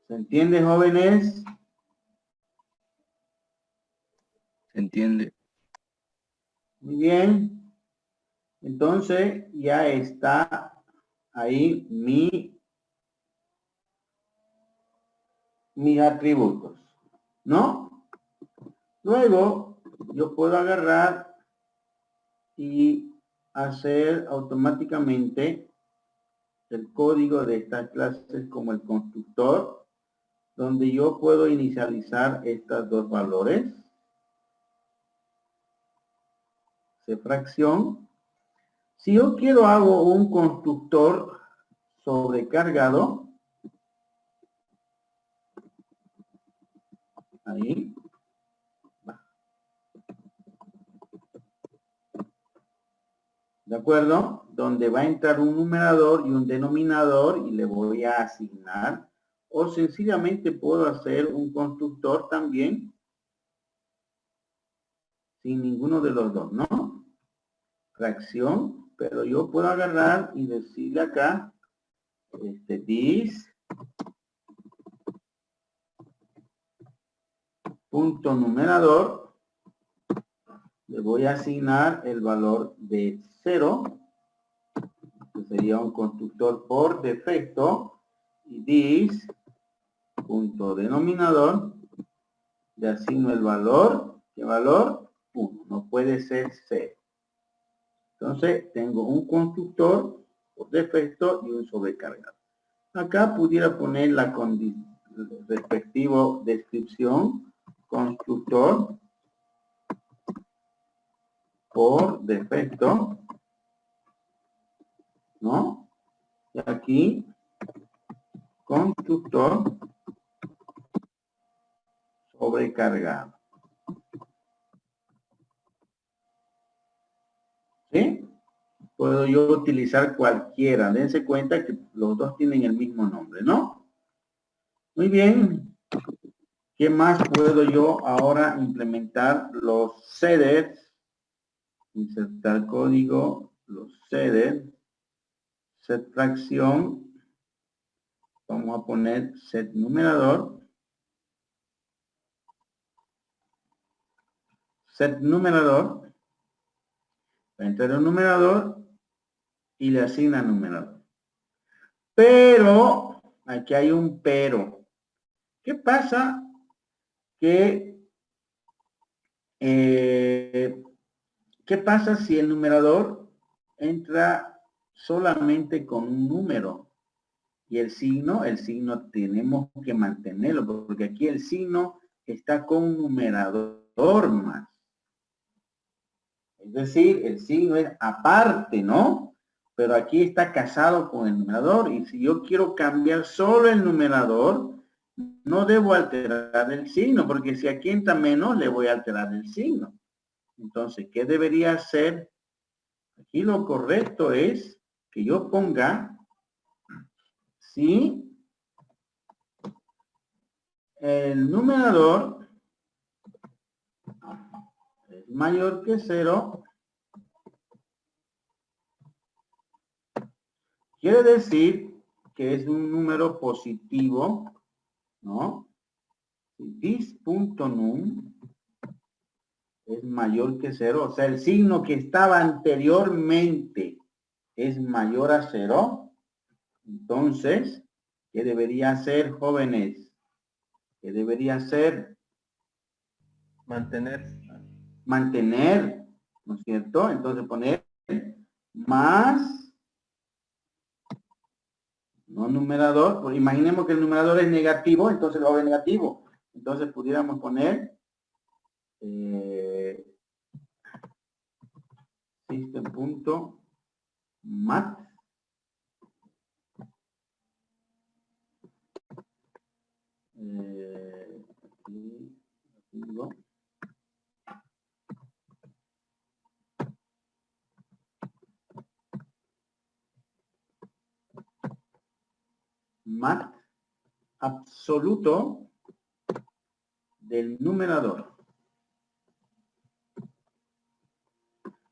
¿Se entiende, jóvenes? ¿Se entiende? Muy bien. Entonces ya está ahí mis atributos, ¿no? Luego yo puedo agarrar y hacer automáticamente el código de estas clases como el constructor donde yo puedo inicializar estos dos valores. C fracción. Si yo quiero hago un constructor sobrecargado. Ahí. ¿De acuerdo? Donde va a entrar un numerador y un denominador y le voy a asignar. O sencillamente puedo hacer un constructor también sin ninguno de los dos, ¿no? Fracción, pero yo puedo agarrar y decirle acá, this punto numerador, le voy a asignar el valor de 0, que sería un constructor por defecto, y this punto denominador, le asigno el valor, ¿qué valor? 1, no puede ser 0. Entonces tengo un constructor por defecto y un sobrecargado. Acá pudiera poner la respectivo descripción, constructor por defecto, ¿no? Y aquí, constructor sobrecargado. ¿Sí? Puedo yo utilizar cualquiera. Dense cuenta que los dos tienen el mismo nombre, ¿no? Muy bien. ¿Qué más puedo yo ahora implementar? Los setters. Insertar código, los setters. Set fracción. Vamos a poner set numerador. Set numerador. Va a entrar un numerador y le asigna numerador. Pero, aquí hay un pero. ¿Qué pasa? ¿Qué pasa si el numerador entra solamente con un número? Y el signo tenemos que mantenerlo, porque aquí el signo está con un numerador más. Es decir, el signo es aparte, ¿no? Pero aquí está casado con el numerador. Y si yo quiero cambiar solo el numerador, no debo alterar el signo, porque si aquí entra menos, le voy a alterar el signo. Entonces, ¿qué debería hacer? Aquí lo correcto es que yo ponga si el numerador es mayor que 0, quiere decir que es un número positivo, ¿no? This.num es mayor que 0, o sea, el signo que estaba anteriormente es mayor a 0, entonces, ¿qué debería hacer, jóvenes? ¿Qué debería hacer? Mantener. Mantener, ¿no es cierto? Entonces poner más, no numerador, pues imaginemos que el numerador es negativo, entonces lo hago negativo. Entonces pudiéramos poner system.mat mat absoluto del numerador.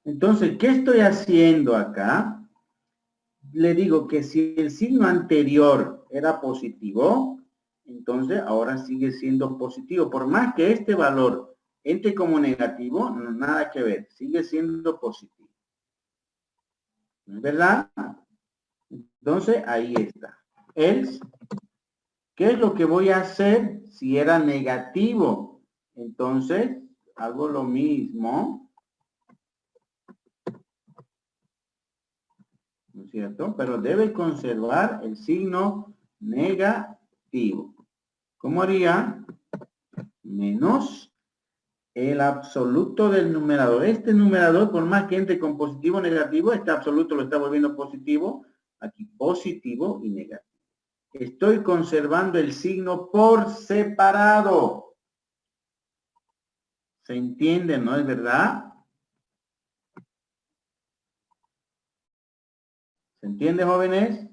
Entonces, ¿qué estoy haciendo acá? Le digo que si el signo anterior era positivo, entonces ahora sigue siendo positivo. Por más que este valor entre como negativo, no, nada que ver, sigue siendo positivo. ¿Verdad? Entonces, ahí está. Else, ¿qué es lo que voy a hacer si era negativo? Entonces, hago lo mismo. ¿No es cierto? Pero debe conservar el signo negativo. ¿Cómo haría? Menos el absoluto del numerador. Este numerador, por más que entre con positivo o negativo, este absoluto lo está volviendo positivo. Aquí positivo y negativo. Estoy conservando el signo por separado. ¿Se entiende, no es verdad? ¿Se entiende, jóvenes?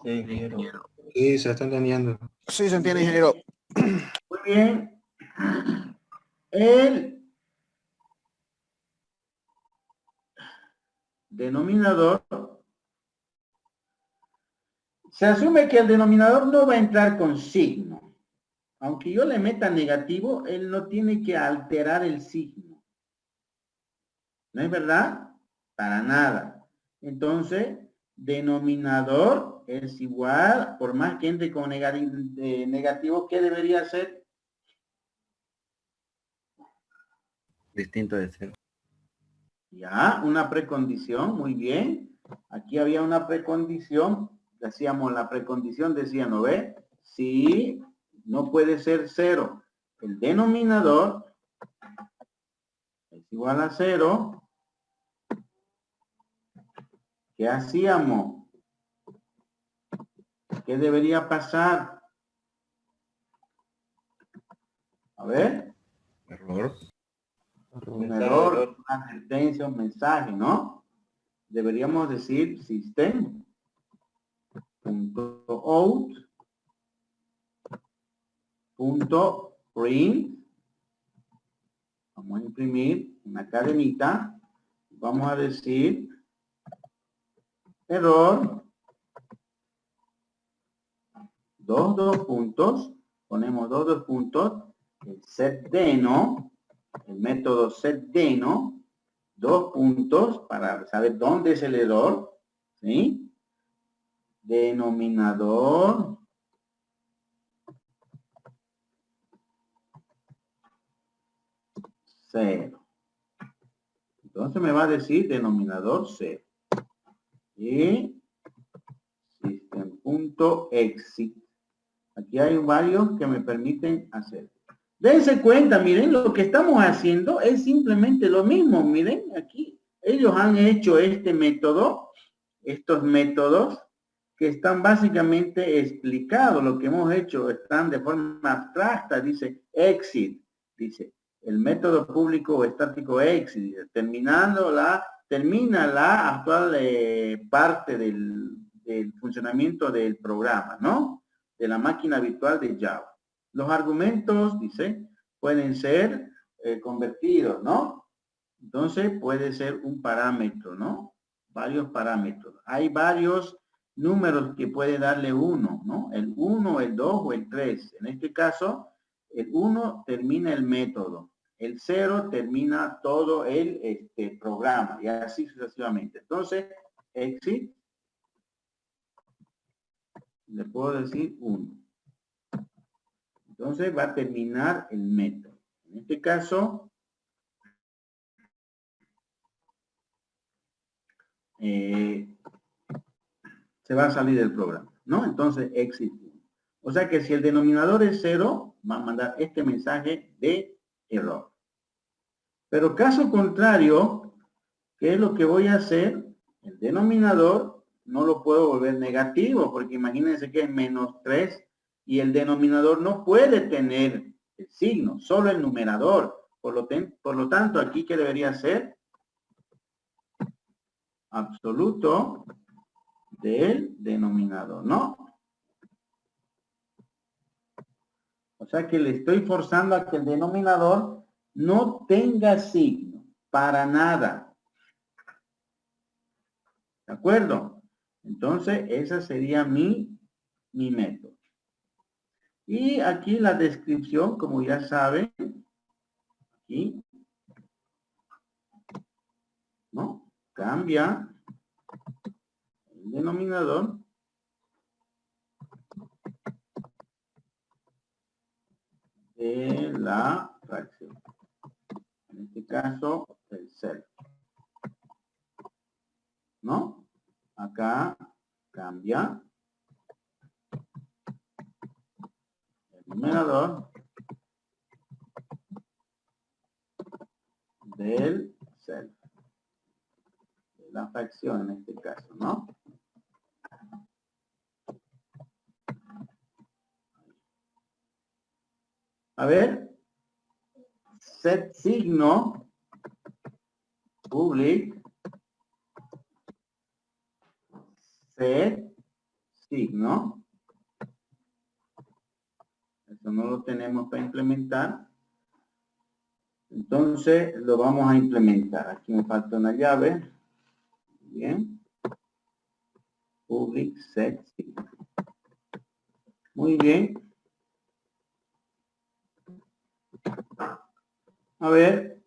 Sí, ingeniero. Sí, se está entendiendo. Sí, se entiende, ingeniero. Muy bien. El denominador, se asume que el denominador no va a entrar con signo. Aunque yo le meta negativo, él no tiene que alterar el signo. ¿No es verdad? Para nada. Entonces, denominador es igual, por más que entre con negativo, ¿qué debería ser? Distinto de 0. Ya, una precondición, muy bien. Aquí había una precondición, hacíamos la precondición, decía, ¿no ve? Sí, no puede ser 0. El denominador es igual a 0. ¿Qué hacíamos? ¿Qué debería pasar? A ver. Error. Un error, una advertencia, un mensaje, ¿no? Deberíamos decir system.out.print. Vamos a imprimir una cadenita. Vamos a decir error. Dos puntos. Ponemos dos puntos. El setDeno. El método setDeno, 2 puntos para saber dónde es el error, ¿sí? Denominador, cero. Entonces me va a decir denominador 0. Y system.exit. Aquí hay varios que me permiten hacer. Dense cuenta, miren, lo que estamos haciendo es simplemente lo mismo. Miren, aquí ellos han hecho este método, estos métodos que están básicamente explicados. Lo que hemos hecho están de forma abstracta. Dice exit, dice el método público o estático exit, dice, termina la actual parte del funcionamiento del programa, ¿no? De la máquina virtual de Java. Los argumentos, dice, pueden ser convertidos, ¿no? Entonces puede ser un parámetro, ¿no? Varios parámetros. Hay varios números que puede darle uno, ¿no? El 1, el 2 o el 3. En este caso, el 1 termina el método. El 0 termina todo el programa y así sucesivamente. Entonces, exit, le puedo decir 1. Entonces va a terminar el método. En este caso, se va a salir del programa, ¿no? Entonces, exit 1. O sea que si el denominador es 0, va a mandar este mensaje de error. Pero caso contrario, ¿qué es lo que voy a hacer? El denominador no lo puedo volver negativo, porque imagínense que es -3 y el denominador no puede tener el signo, solo el numerador. Por lo tanto, aquí, ¿qué debería ser? Absoluto del denominador, ¿no? O sea que le estoy forzando a que el denominador no tenga signo, para nada. ¿De acuerdo? Entonces, esa sería mi método. Y aquí la descripción, como ya saben, aquí, ¿no? Cambia el denominador de la fracción. En este caso, el 0. ¿No? Acá cambia numerador del self. De la fracción en este caso, ¿no? A ver. Set signo public set signo. Eso no lo tenemos para implementar. Entonces lo vamos a implementar. Aquí me falta una llave. Bien. Public set signo. Muy bien. A ver.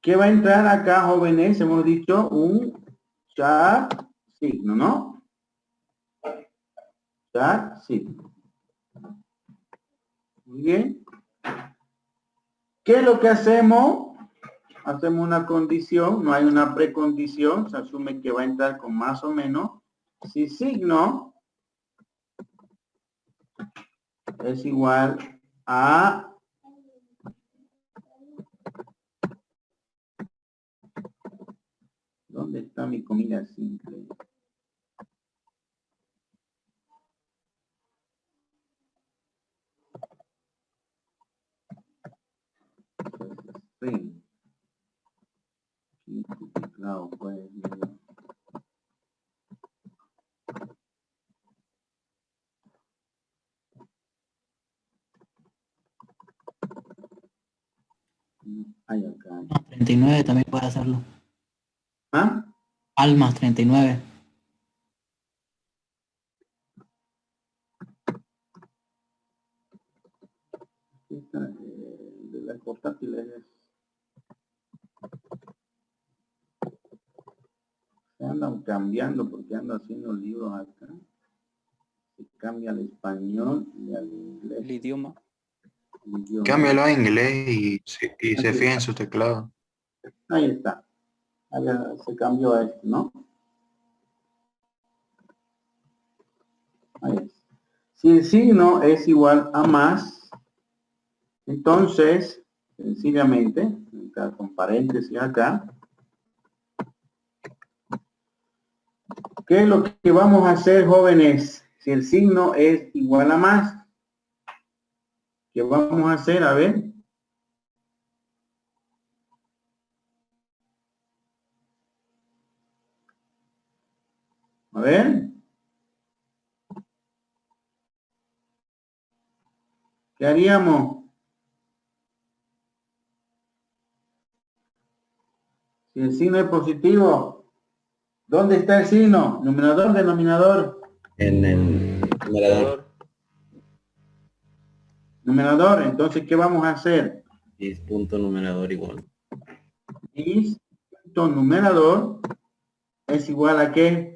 ¿Qué va a entrar acá, jóvenes? Hemos dicho un char signo, ¿no? Char signo. Muy bien. ¿Qué es lo que hacemos? Hacemos una condición, no hay una precondición, se asume que va a entrar con más o menos. Si signo es igual a ¿dónde está mi comida simple? String. Claro, pues, hay acá. 39 también puede hacerlo. ¿Ah? Al más 39. De las portátiles se andan cambiando porque ando haciendo libros acá. Se cambia al español y al inglés. El idioma. El idioma. Cámbialo a inglés y se fija en su teclado. Ahí está. Ahí se cambió a esto, ¿no? Ahí es. Si el signo es igual a más, entonces, sencillamente, acá con paréntesis acá, ¿qué es lo que vamos a hacer, jóvenes? Si el signo es igual a más, ¿qué vamos a hacer? A ver. A ver. ¿Qué haríamos? Si el signo es positivo, ¿dónde está el signo? Numerador, denominador. En el numerador. Numerador, entonces, ¿qué vamos a hacer? Is punto numerador igual. Is punto numerador es igual a ¿qué?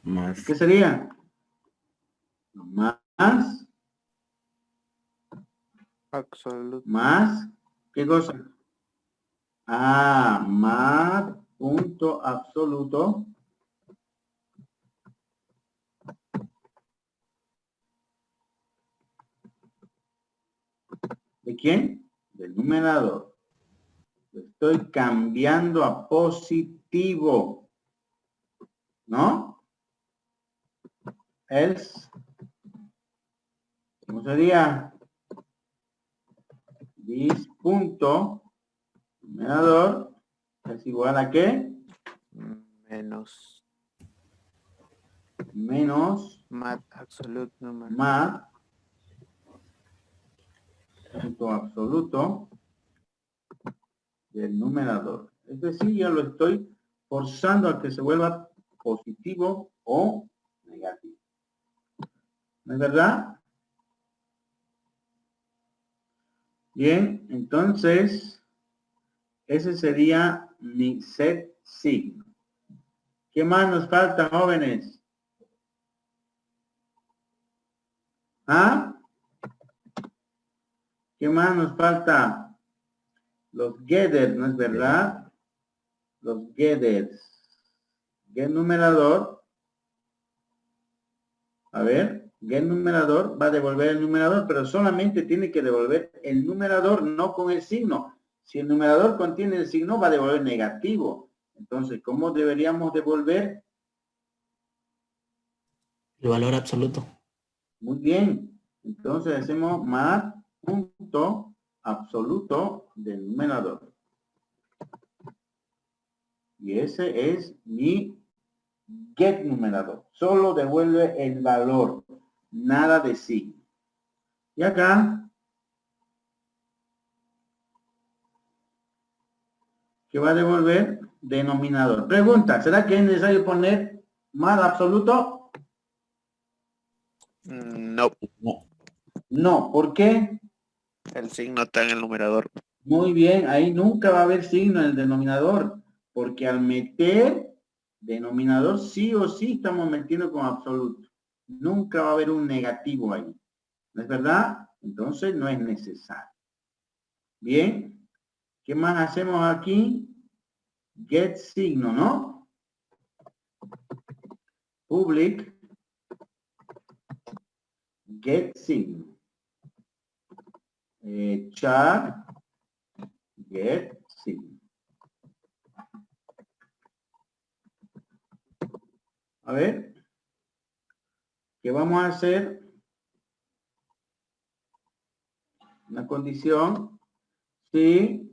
Más. ¿Qué sería? Más, Absoluto. más, ¿qué cosa? Ah, más punto absoluto. ¿De quién? Del numerador. Lo estoy cambiando a positivo. ¿No? Es, ¿cómo sería? This punto numerador es igual a ¿qué? Menos Menos mat absolute number. más punto absoluto del numerador. Es decir, ya lo estoy forzando a que se vuelva positivo o negativo. ¿No es verdad? Bien, entonces, ese sería mi set signo. ¿Qué más nos falta, jóvenes? ¿Ah? ¿Qué más nos falta? Los getters, ¿no es verdad? Los getters. Get numerador A ver, get numerador va a devolver el numerador, pero solamente tiene que devolver el numerador, no con el signo. Si el numerador contiene el signo, va a devolver negativo. Entonces, ¿cómo deberíamos devolver? El valor absoluto. Muy bien. Entonces hacemos más punto absoluto del numerador. Y ese es mi get numerador. Solo devuelve el valor, nada de signo. Y acá, ¿qué va a devolver? Denominador. Pregunta, ¿será que es necesario poner más absoluto? No, No. No. ¿Por qué? el signo está en el numerador. Muy bien, ahí nunca va a haber signo en el denominador, porque al meter denominador sí o sí estamos metiendo con absoluto. Nunca va a haber un negativo ahí. ¿No es verdad? Entonces no es necesario. Bien, ¿qué más hacemos aquí? Get signo, ¿no? Public get signo. Char get signo. A ver, ¿qué vamos a hacer? Una condición, si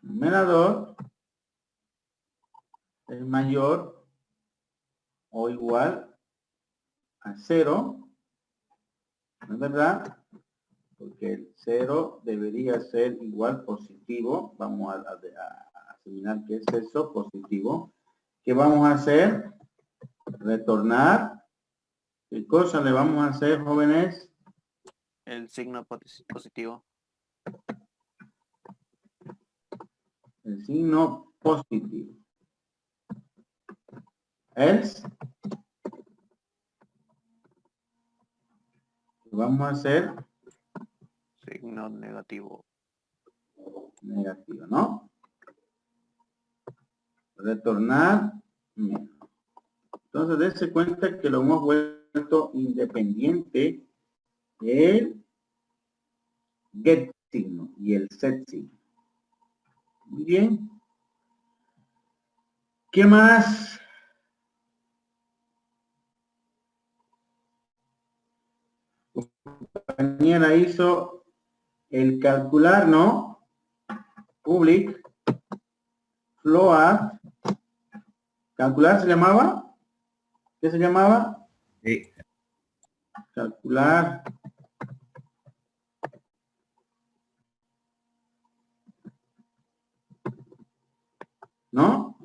numerador es mayor o igual a 0, ¿no es verdad? Porque el 0 debería ser igual positivo. Vamos a asimilar que es eso, positivo. ¿Qué vamos a hacer? Retornar. ¿Qué cosa le vamos a hacer, jóvenes? El signo positivo. El signo positivo. Else. ¿Qué vamos a hacer? Signo negativo. Negativo, ¿no? Retornar menos. Entonces, dése cuenta que lo hemos vuelto independiente el get signo y el set signo. Muy bien. ¿Qué más? La compañera hizo el calcular, ¿no? Public float. ¿Calcular se llamaba? ¿Qué se llamaba? Sí. Calcular. ¿No?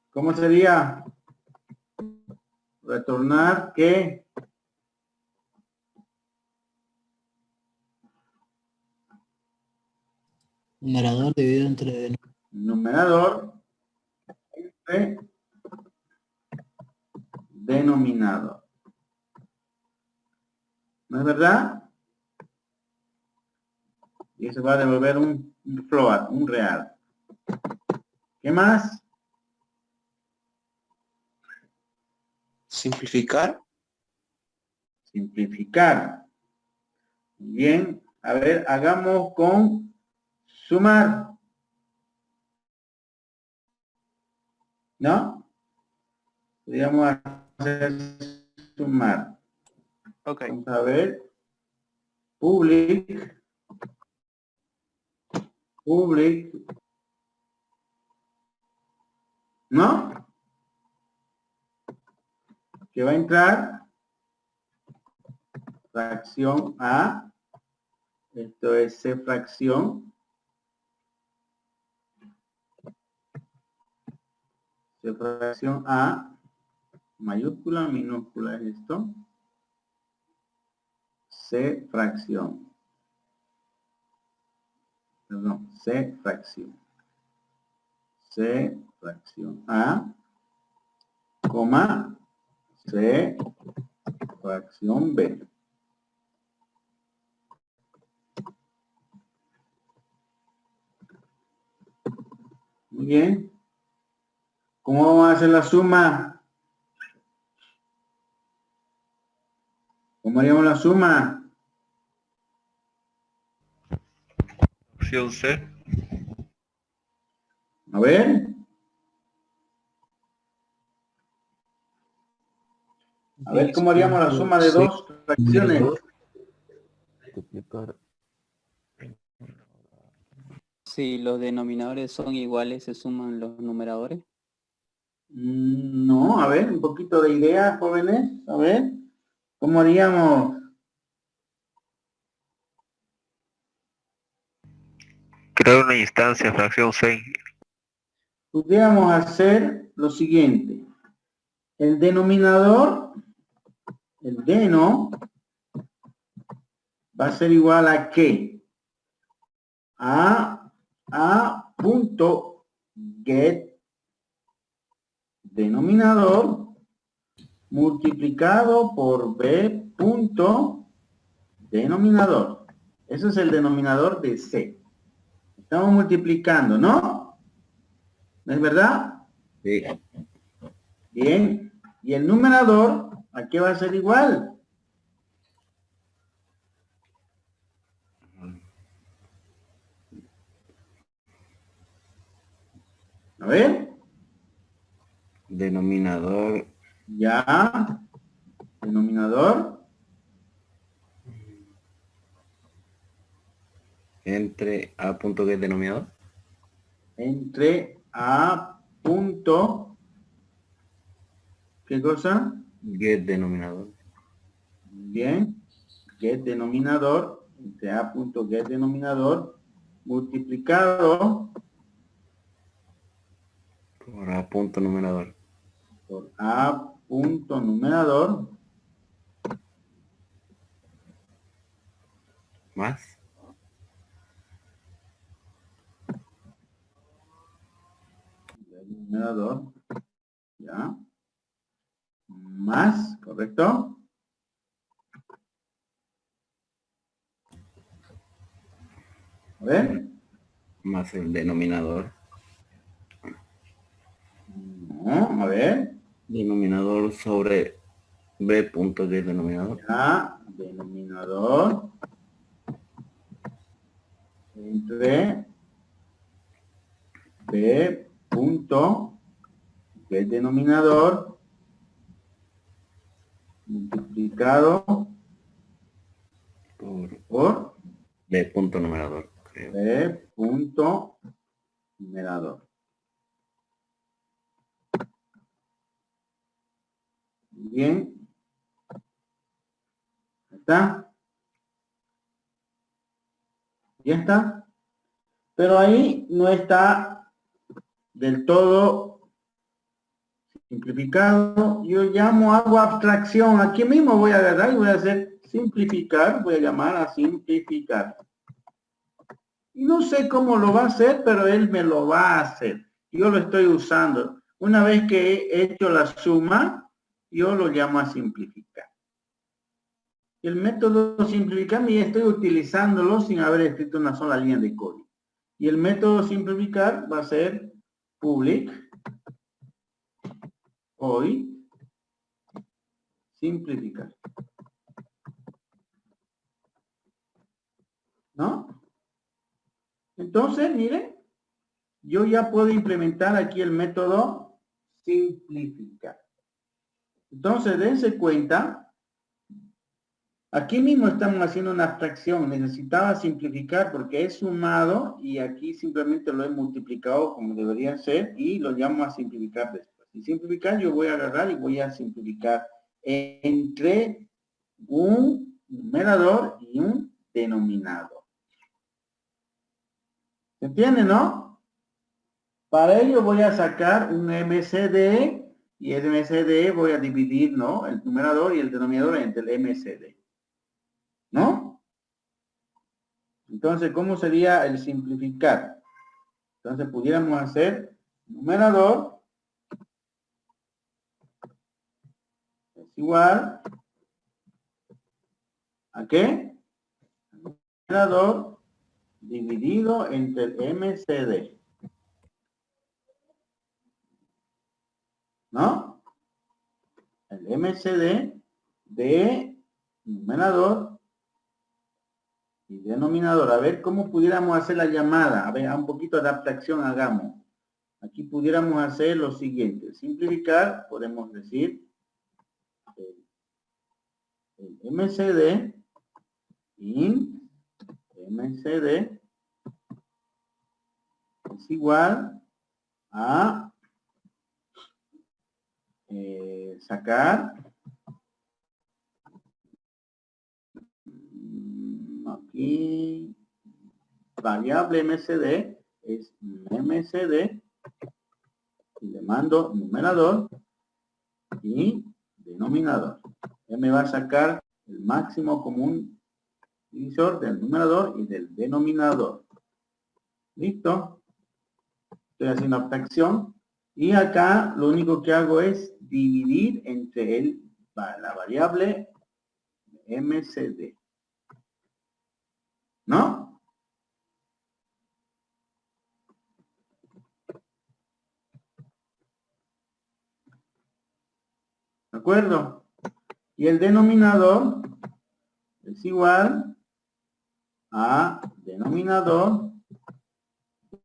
¿Cómo sería? Retornar ¿qué? Numerador dividido entre... Numerador entre denominador. ¿No es verdad? Y eso va a devolver un float, un real. ¿Qué más? Simplificar. Simplificar. Bien, a ver, hagamos con sumar. ¿No? Podríamos hacer sumar. Ok. Vamos a ver. Public. ¿No? Que va a entrar fracción A. Esto es C fracción. C fracción A. Mayúscula, minúscula es esto. C fracción. Perdón, C fracción. C fracción A, coma, C fracción B. Muy bien. ¿Cómo vamos a hacer la suma? ¿Cómo haríamos la suma? Opción C. A ver. A ver cómo haríamos la suma de dos fracciones. Multiplicar. Si los denominadores son iguales, se suman los numeradores. No, a ver, un poquito de idea, jóvenes. A ver, ¿cómo haríamos? Crear una instancia, fracción 6. Pudiéramos hacer lo siguiente. El denominador, el deno, va a ser igual a ¿qué? A punto get denominador multiplicado por b punto denominador. Ese es el denominador de C. Estamos multiplicando, ¿no? ¿No es verdad? Sí. Bien. Y el numerador, ¿a qué va a ser igual? A ver. Denominador. Ya. Denominador. Entre A punto que es denominador. Entre A punto. ¿Qué cosa? Get denominador. Bien. Get denominador. Entre A punto get denominador. Multiplicado Por A punto numerador. por A punto numerador. Más. Numerador. Ya. Más, ¿correcto? A ver. Más el denominador. No, a ver. Denominador sobre B punto que es denominador. Ya. Denominador. Entre B punto que es denominador multiplicado por B punto numerador, creo. B punto numerador. Bien. ¿Está? ¿Ya está? Pero ahí no está del todo simplificado. Yo hago abstracción. Aquí mismo voy a agarrar y voy a hacer simplificar. Voy a llamar a simplificar. Y no sé cómo lo va a hacer, pero él me lo va a hacer. Yo lo estoy usando. Una vez que he hecho la suma, yo lo llamo a simplificar. El método simplificar, y estoy utilizándolo sin haber escrito una sola línea de código. Y el método simplificar va a ser public hoy simplificar. ¿No? Entonces, miren, yo ya puedo implementar aquí el método simplificar. Entonces, dense cuenta. Aquí mismo estamos haciendo una abstracción. Necesitaba simplificar porque es sumado y aquí simplemente lo he multiplicado como debería ser y lo llamo a simplificar después. Y simplificar yo voy a agarrar y voy a simplificar entre un numerador y un denominador. ¿Se entiende, no? Para ello voy a sacar un MCD y el MCD voy a dividir, ¿no? El numerador y el denominador entre el MCD. ¿No? Entonces, ¿cómo sería el simplificar? Entonces, pudiéramos hacer numerador es igual ¿a qué? Numerador dividido entre el MCD. ¿No? El MCD de numerador y denominador. A ver cómo pudiéramos hacer la llamada. A ver, un poquito de abstracción hagamos. Aquí pudiéramos hacer lo siguiente. Simplificar, podemos decir el MCD int MCD es igual a sacar aquí variable MCD es MCD y le mando numerador y denominador. Él me va a sacar el máximo común divisor del numerador y del denominador. ¿Listo? Estoy haciendo abstracción. Y acá lo único que hago es dividir entre la variable MCD. ¿No? ¿De acuerdo? Y el denominador es igual a denominador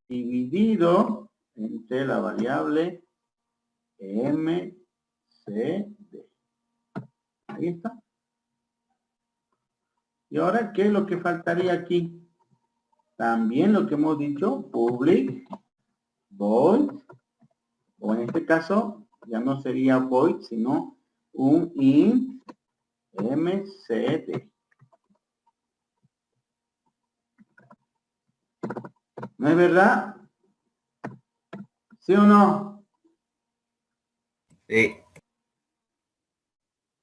dividido entre la variable MCD. Ahí está. Y ahora, ¿qué es lo que faltaría aquí? También lo que hemos dicho, public void, o en este caso ya no sería void, sino un int MCD. ¿No es verdad? ¿Sí o no? Sí.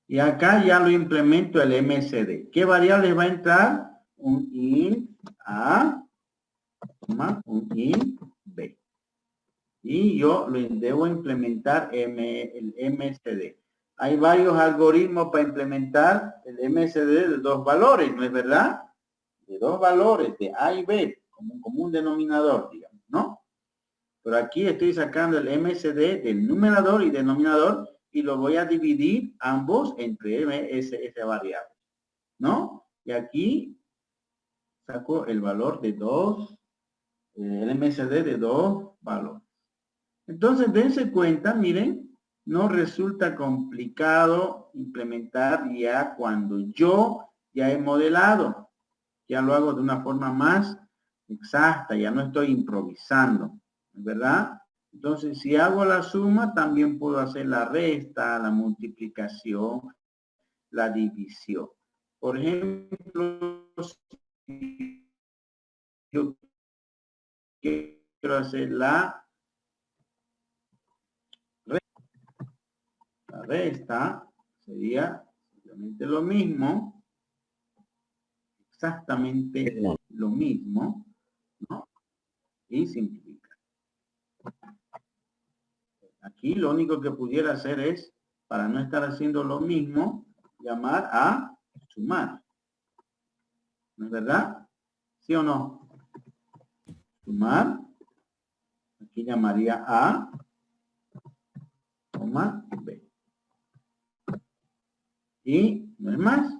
Y acá ya lo implemento el MCD. ¿Qué variable va a entrar? Un int A, un int B. Y yo lo debo implementar el MCD. Hay varios algoritmos para implementar el MCD de dos valores, ¿no es verdad? De dos valores, de A y B, como un común denominador, digamos, ¿no? Pero aquí estoy sacando el MCD del numerador y denominador y lo voy a dividir ambos entre esa variable, ¿no? Y aquí saco el valor de dos, el MCD de dos valores. Entonces, dense cuenta, miren, no resulta complicado implementar ya cuando yo ya he modelado. Ya lo hago de una forma más exacta, ya no estoy improvisando, ¿verdad? Entonces, si hago la suma, también puedo hacer la resta, la multiplicación, la división. Por ejemplo, si yo quiero hacer la resta, sería simplemente lo mismo, exactamente lo mismo, ¿no? Y simplificar. Aquí lo único que pudiera hacer es, para no estar haciendo lo mismo, llamar a sumar. ¿No es verdad? ¿Sí o no? Sumar. Aquí llamaría A, coma, B. Y no es más.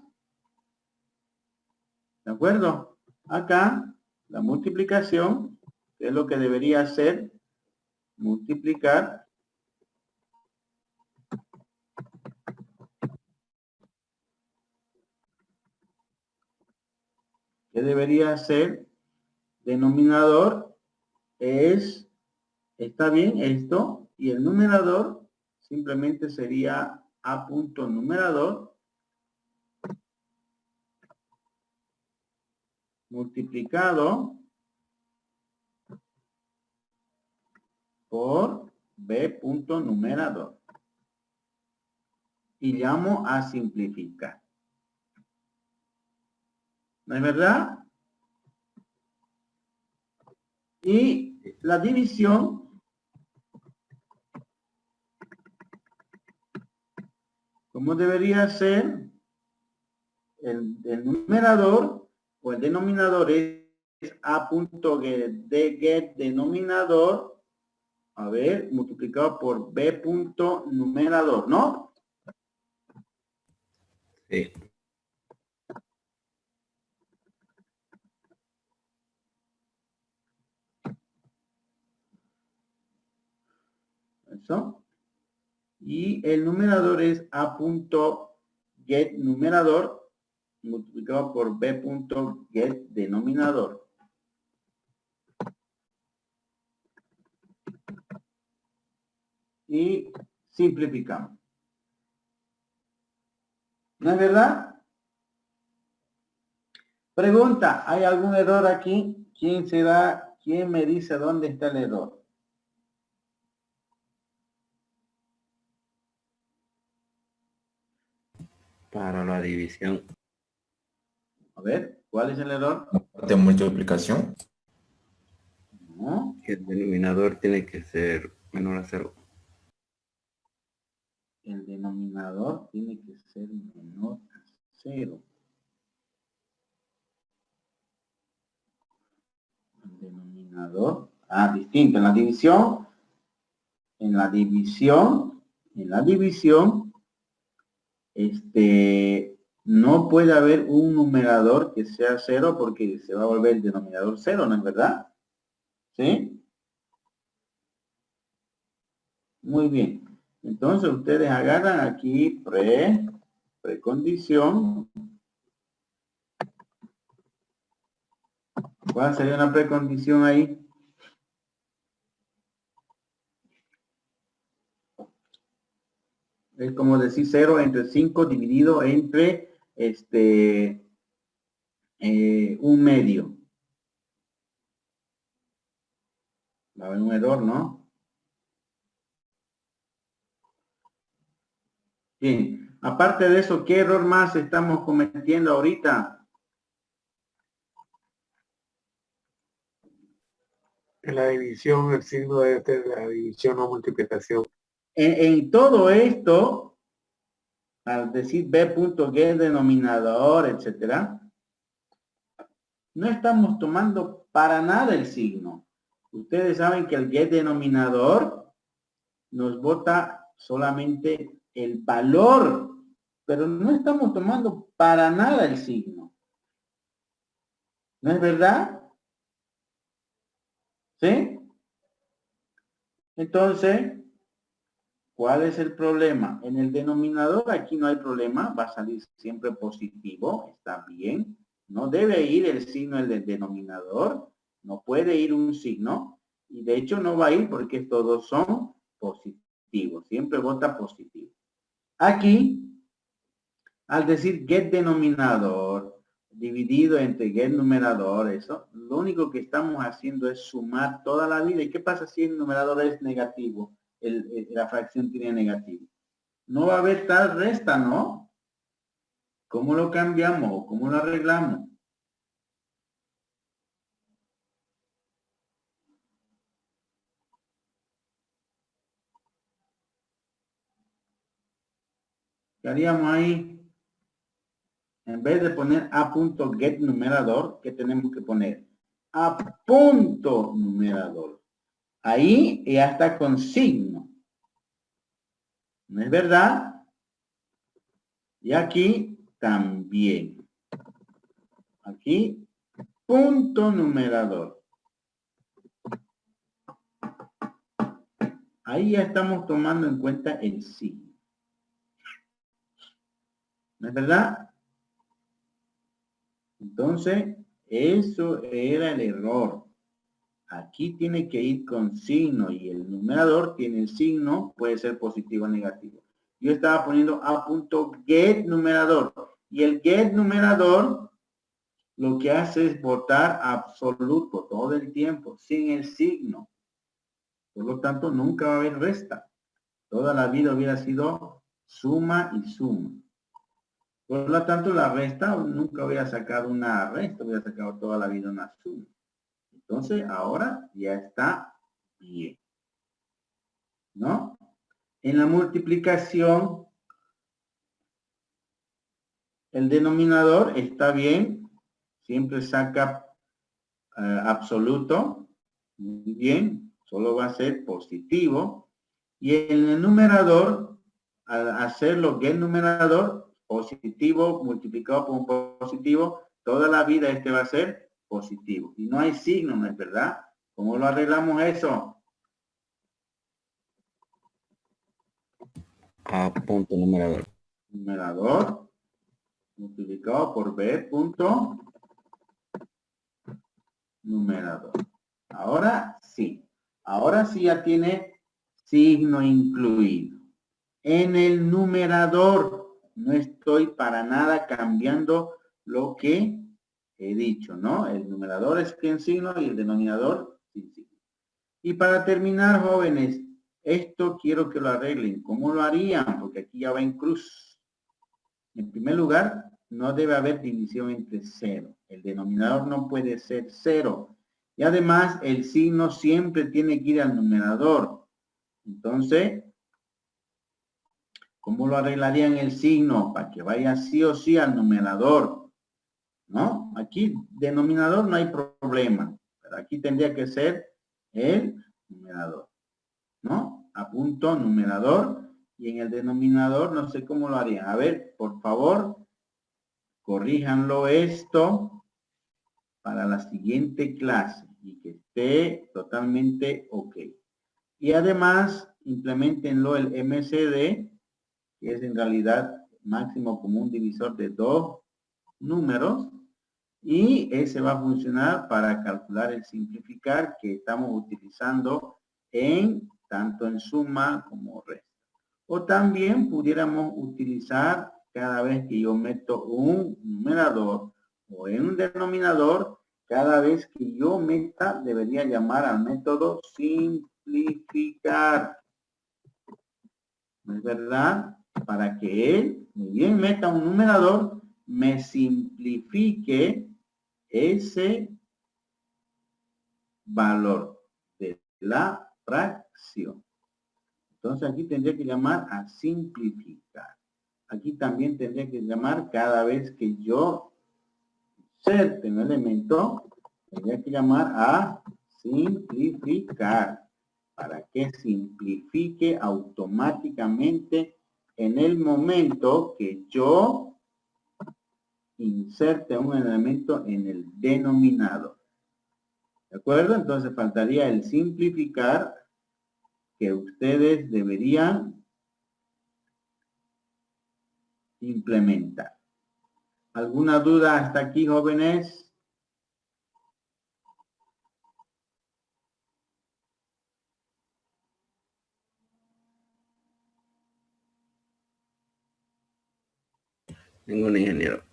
¿De acuerdo? Acá, la multiplicación, que es lo que debería hacer, multiplicar ¿qué debería ser? Denominador es, está bien esto, y el numerador simplemente sería A punto numerador multiplicado por B punto numerador. Y llamo a simplificar. ¿No es verdad? Y la división, ¿cómo debería ser? El numerador o el denominador es A punto de get denominador, a ver, multiplicado por B punto numerador, ¿no? Sí. Eso. Y el numerador es a punto get numerador multiplicado por b punto get denominador. Y simplificamos. ¿No es verdad? Pregunta, ¿hay algún error aquí? ¿Quién será? ¿Quién me dice dónde está el error? Para la división. A ver, ¿cuál es el error? De multiplicación. No. El denominador tiene que ser menor a 0. El denominador tiene que ser menor a 0. El denominador, distinto. En la división, no puede haber un numerador que sea 0 porque se va a volver el denominador 0, ¿no es verdad? ¿Sí? Muy bien. Entonces ustedes agarran aquí precondición. ¿Cuál sería una precondición ahí? Es como decir 0 entre 5 dividido entre 1/2. Va a haber un error, ¿no? Bien, aparte de eso, ¿qué error más estamos cometiendo ahorita? En la división, el signo de la división o multiplicación. En todo esto, al decir b.get denominador, etcétera, no estamos tomando para nada el signo. Ustedes saben que el get denominador nos bota solamente el valor, pero no estamos tomando para nada el signo. ¿No es verdad? ¿Sí? Entonces, ¿cuál es el problema? En el denominador aquí no hay problema, va a salir siempre positivo, está bien. No debe ir el signo del denominador, no puede ir un signo, y de hecho no va a ir porque todos son positivos, siempre vota positivo. Aquí, al decir get denominador, dividido entre get numerador, eso, lo único que estamos haciendo es sumar toda la vida. ¿Y qué pasa si el numerador es negativo? La fracción tiene negativo. No va a haber tal resta, ¿no? ¿Cómo lo cambiamos o cómo lo arreglamos? ¿Qué haríamos ahí? En vez de poner a.get numerador, ¿qué tenemos que poner? A.numerador. Ahí ya está con signo. ¿No es verdad? Y aquí también. Aquí, punto numerador. Ahí ya estamos tomando en cuenta el signo. ¿No es verdad? Entonces, eso era el error. Aquí tiene que ir con signo y el numerador tiene el signo, puede ser positivo o negativo. Yo estaba poniendo a.get numerador y el get numerador lo que hace es votar absoluto todo el tiempo, sin el signo. Por lo tanto, nunca va a haber resta. Toda la vida hubiera sido suma y suma. Por lo tanto, la resta nunca hubiera sacado una resta, hubiera sacado toda la vida una suma. Entonces, ahora ya está bien. ¿No? En la multiplicación, el denominador está bien. Siempre saca absoluto. Muy bien. Solo va a ser positivo. Y en el numerador, al hacerlo get numerador, positivo multiplicado por un positivo, toda la vida este va a ser positivo. Y no hay signo, ¿no es verdad? ¿Cómo lo arreglamos eso? A punto numerador. Numerador multiplicado por B punto numerador. Ahora sí ya tiene signo incluido. En el numerador no estoy para nada cambiando lo que he dicho, ¿no? El numerador es sin signo y el denominador sin signo. Y para terminar, jóvenes, esto quiero que lo arreglen. ¿Cómo lo harían? Porque aquí ya va en cruz. En primer lugar, no debe haber división entre 0. El denominador no puede ser 0. Y además, el signo siempre tiene que ir al numerador. Entonces, ¿cómo lo arreglarían el signo? Para que vaya sí o sí al numerador, ¿no? Aquí, denominador no hay problema. Pero aquí tendría que ser el numerador, ¿no? A punto numerador. Y en el denominador no sé cómo lo harían. A ver, por favor, corríjanlo esto para la siguiente clase y que esté totalmente ok. Y además, implementenlo el MCD, que es en realidad máximo común divisor de 2 números, y ese va a funcionar para calcular el simplificar que estamos utilizando tanto en suma como resta. O también pudiéramos utilizar cada vez que yo meto un numerador o en un denominador, cada vez que yo meta debería llamar al método simplificar. ¿No es verdad? Para que él, muy bien, meta un numerador, me simplifique ese valor de la fracción. Entonces aquí tendría que llamar a simplificar. Aquí también tendría que llamar cada vez que yo inserte un elemento, tendría que llamar a simplificar para que simplifique automáticamente en el momento que yo inserte un elemento en el denominador. ¿De acuerdo? Entonces faltaría el simplificar que ustedes deberían implementar. ¿Alguna duda hasta aquí, jóvenes? Ningún ingeniero.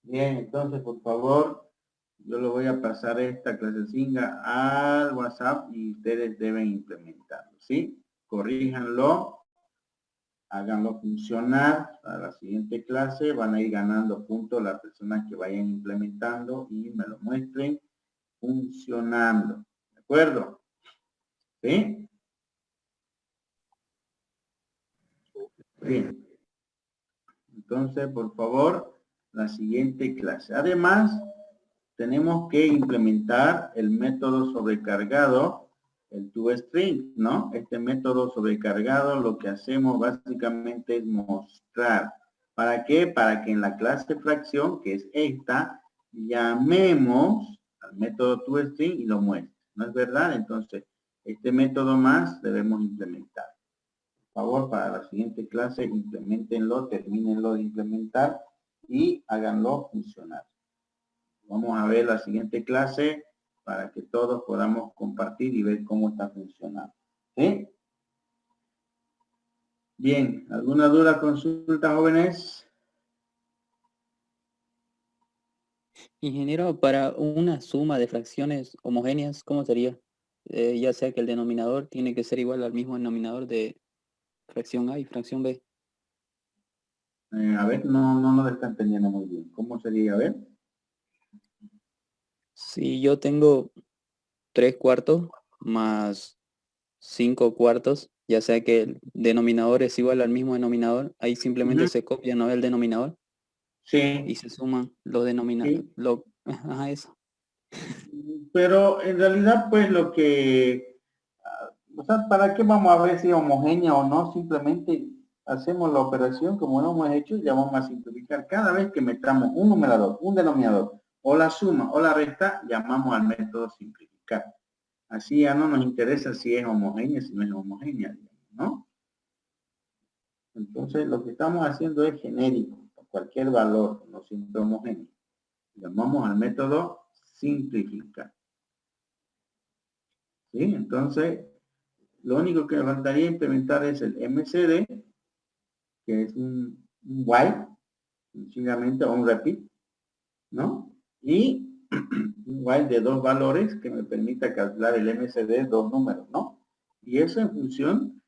Bien, entonces, por favor, yo le voy a pasar esta clasecinga al WhatsApp y ustedes deben implementarlo, ¿sí? Corríjanlo, háganlo funcionar. A la siguiente clase van a ir ganando puntos las personas que vayan implementando y me lo muestren funcionando. ¿De acuerdo? ¿Sí? Bien. Entonces, por favor, la siguiente clase. Además, tenemos que implementar el método sobrecargado, el toString, ¿no? Este método sobrecargado lo que hacemos básicamente es mostrar. ¿Para qué? Para que en la clase fracción, que es esta, llamemos al método toString y lo muestre. ¿No es verdad? Entonces, este método más debemos implementar. Por favor, para la siguiente clase, implementenlo, termínenlo de implementar y háganlo funcionar. Vamos a ver la siguiente clase para que todos podamos compartir y ver cómo está funcionando. ¿Sí? Bien, ¿alguna duda, consulta, jóvenes? Ingeniero, para una suma de fracciones homogéneas, ¿cómo sería? Ya sea que el denominador tiene que ser igual al mismo denominador de fracción A y fracción B. A ver, no lo están entendiendo muy bien. ¿Cómo sería? A ver. Si yo tengo 3/4 más 5/4, ya sea que el denominador es igual al mismo denominador, ahí simplemente se copia, ¿no? El denominador Sí. y se suman los denominadores. Sí. Ajá, eso. Pero en realidad, pues lo que... O sea, ¿para qué vamos a ver si es homogénea o no? Simplemente hacemos la operación como lo hemos hecho y ya vamos a simplificar. Cada vez que metamos un numerador, un denominador, o la suma o la resta, llamamos al método simplificar. Así ya no nos interesa si es homogénea, si no es homogénea, ¿no? Entonces, lo que estamos haciendo es genérico, cualquier valor, no siempre homogéneo. Llamamos al método simplificar. ¿Sí? Entonces, lo único que me faltaría implementar es el MCD, que es un while, sencillamente, o un repeat, ¿no? Y un while de 2 valores que me permita calcular el MCD 2 números, ¿no? Y eso en función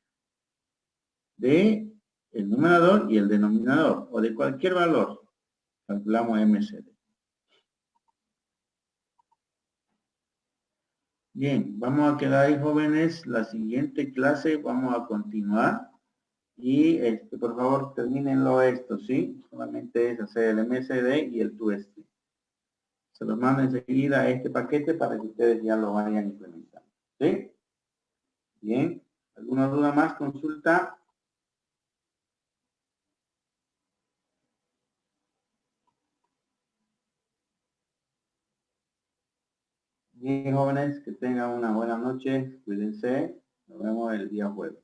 de el numerador y el denominador, o de cualquier valor, calculamos MCD. Bien, vamos a quedar ahí, jóvenes. La siguiente clase vamos a continuar. Y por favor, termínenlo esto, ¿sí? Solamente es hacer el MCD y el twist. Se los mando enseguida a este paquete para que ustedes ya lo vayan implementando. ¿Sí? Bien. ¿Alguna duda más? Consulta. Bien, jóvenes, que tengan una buena noche. Cuídense. Nos vemos el día jueves.